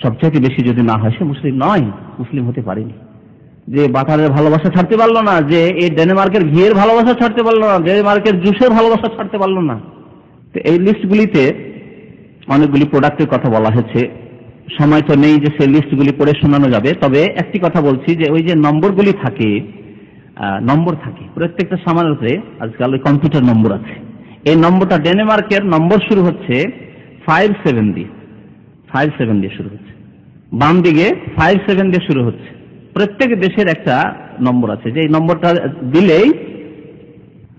সবচেয়ে বেশি যদি না হয়, সে মুসলিম নয়, মুসলিম হতে পারেনি। যে বাটারের ভালোবাসা ছাড়তে পারলো না, যে এই ডেনমার্কের ঘিয়ের ভালোবাসা ছাড়তে পারলো না, ডেনমার্কের জুসের ভালোবাসা ছাড়তে পারলো না। তো এই লিস্টগুলিতে অনেকগুলি প্রোডাক্টের কথা বলা হয়েছে, সময় তো নেই যে সেই লিস্টগুলি পড়ে শোনানো যাবে। তবে একটি কথা বলছি, যে ওই যে নম্বরগুলি থাকে, নম্বর থাকে প্রত্যেকটা সামানেতে, আজকাল ওই কম্পিউটার নম্বর আছে। এই নম্বরটা, ডেনমার্কের নম্বর শুরু হচ্ছে 57 দিয়ে, 57 দিয়ে শুরু হচ্ছে, বাম দিকে 57 দিয়ে শুরু হচ্ছে। প্রত্যেক দেশের একটা নম্বর আছে, যে এই নম্বরটা দিলেই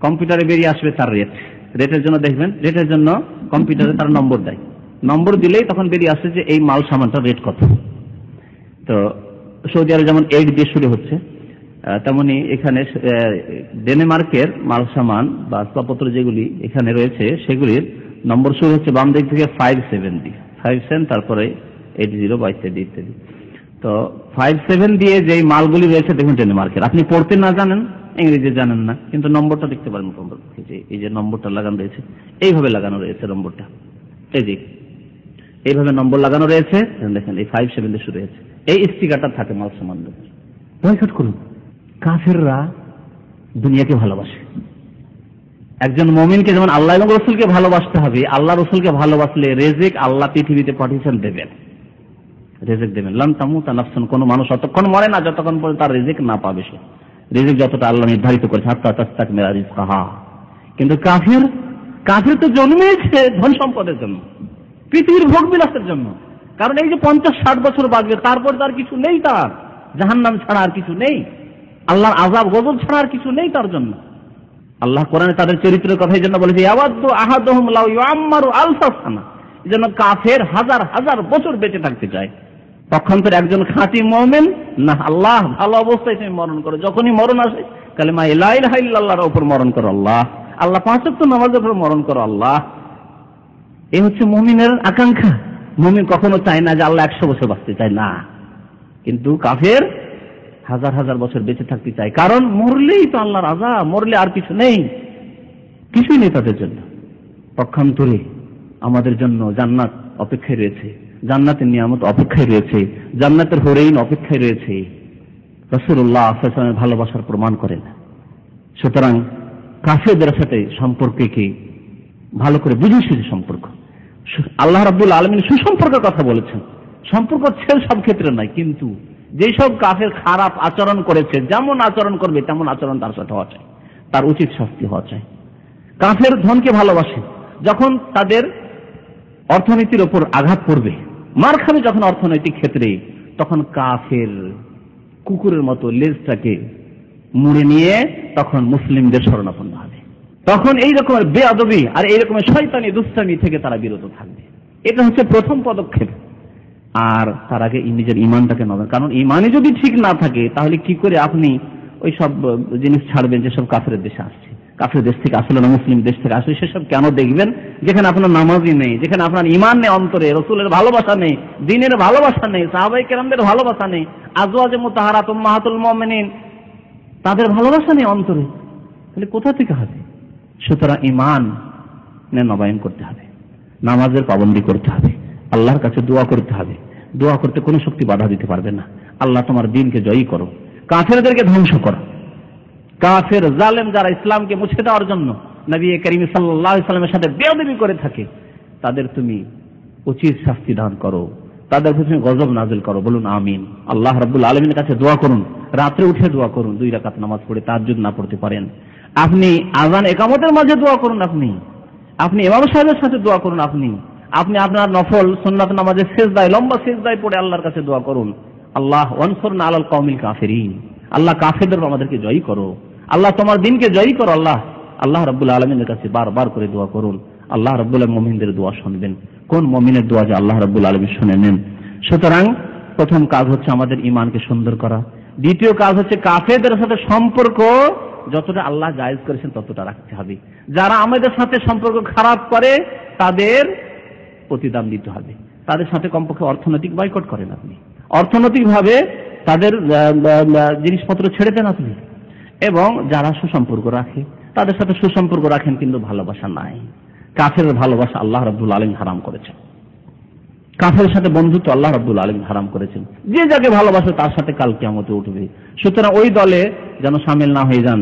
কম্পিউটারে বেরিয়ে আসবে তার রেটের জন্য। দেখবেন, রেটের জন্য কম্পিউটারে তার নম্বর দেয়, নম্বর দিলেই তখন বেরিয়ে আসে যে এই মাল সামানটার রেট কত। তো সৌদি আরবে যেমন 8 দিয়ে শুরু হচ্ছে, তেমনি এখানে ডেনমার্কের মাল সামান বা আসবাবপত্র যেগুলি এখানে রয়েছে, সেগুলির নম্বর শুরু হচ্ছে বাম দিক থেকে 57 দিয়ে, 57, তারপরে 80 বা ইত্যাদি ইত্যাদি। তো 57 দিয়ে যে মালগুলি রয়েছে, দেখুন ডেনমার্কের, আপনি পড়তে না জানেন, ইংরেজি জানেন না, কিন্তু নম্বরটা দেখতে পারেন। এই যে নম্বরটা লাগানো রয়েছে, এইভাবে লাগানো রয়েছে নম্বরটা, এই যে এইভাবে নম্বর লাগানো রয়েছে, দেখেন এই 57 দিয়ে শুরু হয়েছে। এই স্টিকারটা থাকে মাল সামান। বয়কট করুন। কাফেররা দুনিয়াকে ভালোবাসে। একজন মুমিনকে যেমন আল্লাহ এবং রসুলকে ভালোবাসতে হবে, আল্লাহ রসুলকে ভালোবাসলে রেজেক আল্লাহ পৃথিবীতে পাঠিয়েছেন দেবেন, রেজেক দেবেন। লান তামুতা নাফসুন, কোন মানুষ অতক্ষণ মরে না যতক্ষণ পর্যন্ত তার রেজেক না পাবে। সে রেজেক যতটা আল্লাহ নির্ধারিত করেছে, হাত্তা তাস্তাকমিলা রিজকাহা। কিন্তু কাফের তো জন্মেছে ধন সম্পদের জন্য, পৃথিবীর ভোগ বিলাসের জন্য। কারণ এই যে 50-60 বছর বাঁচবে, তারপর তার কিছু নেই, তার জাহান্নাম ছাড়া আর কিছু নেই, আল্লাহর আযাব গজব ছাড়া আর কিছু নেই তার জন্য। আল্লাহ কোরআনে তাদের চরিত্রের কথা এই জন্য বলেছে, ইয়াওয়াদ্দু আহাদুহুম লাউ ইউআম্মারু আলফা সানা, এজন্য কাফের হাজার হাজার বছর বেঁচে থাকতে চায়। পক্ষান্তরে একজন খাঁটি মুমিন, না, আল্লাহ ভালো অবস্থায় তুমি মরণ করো, যখনই মরণ আসে কালেমা লা ইলাহা ইল্লাল্লাহর উপর মরণ করো, আল্লাহ 5 ওয়াক্ত নামাজের উপর মরণ করো, আল্লাহ। এই হচ্ছে মুমিনের আকাঙ্ক্ষা। মুমিন কখনো চায় না যে আল্লাহ 100 বছর বাঁচতে চায় না, কিন্তু কাফের হাজার হাজার বছর বেঁচে থাকতে চায়। কারণ মরলেই তো আল্লাহর আযাব, মরলে আর কিছু নেই, কিছুই নেই তাদের জন্য। পক্ষান্তরে আমাদের জন্য জান্নাত অপেক্ষায় রয়েছে, জান্নাতের নিয়ামত অপেক্ষায় রয়েছে, জান্নাতের হরিণ অপেক্ষায় রয়েছে। রাসূলুল্লাহ সাল্লাল্লাহু আলাইহি ওয়াসাল্লামের ভালোবাসার প্রমাণ করেন। সুতরাং কাফেরদের সাথে সম্পর্ককে ভালো করে বুঝে সুঝে সম্পর্ক। আল্লাহ রাব্বুল আলামিন সুসম্পর্কের কথা বলেছেন। সম্পর্ক ছেড়ে সব ক্ষেত্রে নয়, কিন্তু যেসব কাফের খারাপ আচরণ করেছে, যেমন আচরণ করবে তেমন আচরণ তার সাথে হওয়া চাই, তার উচিত শাস্তি হওয়া চাই। কাফের ধনকে ভালোবাসে, যখন তাদের অর্থনীতির ওপর আঘাত পড়বে, মার খাবে যখন অর্থনৈতিক ক্ষেত্রে, তখন কাফের কুকুরের মতো লেজটাকে মুড়ে নিয়ে তখন মুসলিমদের শরণাপন্ন হবে। তখন এই রকমের বেয়াদবি আর এই রকমের শয়তানি দুষ্টামি থেকে তারা বিরত থাকবে। এটা হচ্ছে প্রথম পদক্ষেপ। আর তার আগে নিজের ইমানটাকে নবেন, কারণ ইমানই যদি ঠিক না থাকে, তাহলে কি করে আপনি ওই সব জিনিস ছাড়বেন যেসব কাফের দেশে আসছে। কাফের দেশ থেকে আসলে না, মুসলিম দেশ থেকে আসলে সেসব কেন দেখবেন, যেখানে আপনার নামাজই নেই, যেখানে আপনার ইমান নেই, অন্তরে রসুলের ভালোবাসা নেই, দ্বীনের ভালোবাসা নেই, সাহাবায়ে কেরামদের ভালোবাসা নেই, আজওয়াজে মুতাহারাত উম্মাহাতুল মুমিনিন তাদের ভালোবাসা নেই অন্তরে, তাহলে কোথা থেকে হবে? সুতরাং ঈমান নবায়ন করতে হবে, নামাজের পাবন্দি করতে হবে, আল্লাহর কাছে দোয়া করতে হবে। দোয়া করতে কোনো শক্তি বাধা দিতে পারবে না। আল্লাহ তোমার দ্বীনকে জয়ী করো, কাফেরদেরকে ধ্বংস করো। কাফের জালেম যারা ইসলামকে মুছে দেওয়ার জন্য নবী করিম সাল্লাল্লাহু আলাইহি ওয়াসাল্লামের সাথে বেয়াদবি করে থাকে, তাদের তুমি উচিত শাস্তি দান করো, তাদের প্রতি গজব নাযিল করো। বলুন আমিন। আল্লাহ রাব্বুল আলামিনের কাছে দোয়া করুন, রাত্রে উঠে দোয়া করুন, 2 রাকাত নামাজ পড়ে তাহাজ্জুদ না পড়তে পারেন, আপনি আযান ইকামতের মাঝে দোয়া করুন, আপনি ইমাম সাহেবের সাথে দোয়া করুন, আপনি আপনার নফল সুন্নাত নামাজের সিজদায় লম্বা সিজদায় পড়ে আল্লাহর কাছে দোয়া করুন, আল্লাহ ওয়ানসুরনা আলাল কওমিল কাফিরিন, আল্লাহ কাফেরদের আমাদেরকে জয়ী করো, আল্লাহ তোমার দ্বীনকে জয়ী করো। আল্লাহ রাব্বুল আলামিনের কাছে বারবার করে দোয়া করুন। আল্লাহ রাব্বুল আলামিন মুমিনদের দোয়া শুনবেন। কোন মুমিনের দোয়া যে আল্লাহ রাব্বুল আলামিন শুনে নেন। সুতরাং প্রথম কাজ হচ্ছে আমাদের ঈমানকে সুন্দর করা। দ্বিতীয় কাজ হচ্ছে কাফেরদের সাথে সম্পর্ক যতটা আল্লাহ জায়েজ করেছেন ততটা রাখতে হবে। যারা আমাদের সাথে সম্পর্ক খারাপ করে তাদের প্রতিদান দিতে হবে। তাদের সাথে কমপক্ষে অর্থনৈতিক বয়কট করেন আপনি, অর্থনৈতিকভাবে তাদের জিনিসপত্র ছেড়ে দেন আপনি। এবং যারা সুসম্পর্ক রাখে তাদের সাথে সুসম্পর্ক রাখেন, কিন্তু ভালোবাসা নাই। কাফেরের ভালোবাসা আল্লাহ রাব্বুল আলামিন হারাম করেছেন। কাফেরের সাথে বন্ধুত্ব আল্লাহ রাব্বুল আলামিন হারাম করেছেন। যে যাকে ভালোবাসে তার সাথে কাল কিয়ামতে উঠবে। সুতরাং ওই দলে যেন শামিল না হয়ে যান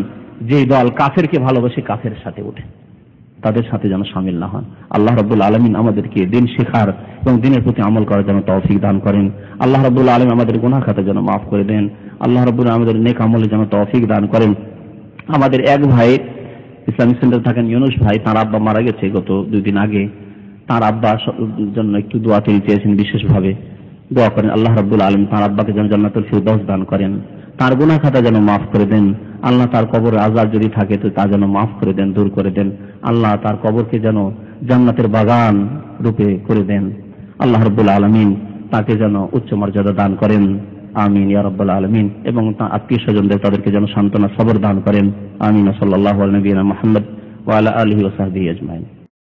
যে দল কাফেরকে ভালোবাসে কাফের সাথে ওঠে, তাদের সাথে যেন শামিল না হন। আল্লাহ রাব্বুল আলামিন আমাদেরকে দ্বীন শেখার এবং দ্বীনের প্রতি আমল করার জন্য তৌফিক দান করেন। আল্লাহ রাব্বুল আলামিন আমাদের গুনাহ খাতা যেন মাফ করে দেন। আল্লাহ রাব্বুল আলামিন আমাদের নেক আমলের জন্য তৌফিক দান করেন। আমাদের এক ভাই ইসলামিক সেন্টার থাকেন, ইউনুস ভাই, তার আব্বা মারা গেছে গত 2 দিন আগে। তার আব্বার জন্য একটু দোয়া তিনি চেয়েছেন, বিশেষভাবে দোয়া করেন। আল্লাহ রাব্বুল আলামিন তার আব্বাকে যেন জান্নাতুল ফিরদাউস দান করেন, তার গুনাহ খাতা যেন মাফ করে দেন। আল্লাহ তার কবরে আযাব যদি থাকে তো তা যেন মাফ করে দেন, দূর করে দেন। আল্লাহ তার কবরকে যেন জান্নাতের বাগান রূপে করে দেন। আল্লাহ রাব্বুল আলামিন তাকে যেন উচ্চ মর্যাদা দান করেন। আমিন ইয়া রাব্বাল আলামিন। এবং তার আত্মীয় স্বজনদের তাদেরকে যেন সান্ত্বনা সবর দান করেন। আমিন। সাল্লাল্লাহু আলা নবিয়িনা মুহাম্মদ ওয়া আলা আলিহি ওয়া সাহবিহি আজমাইন।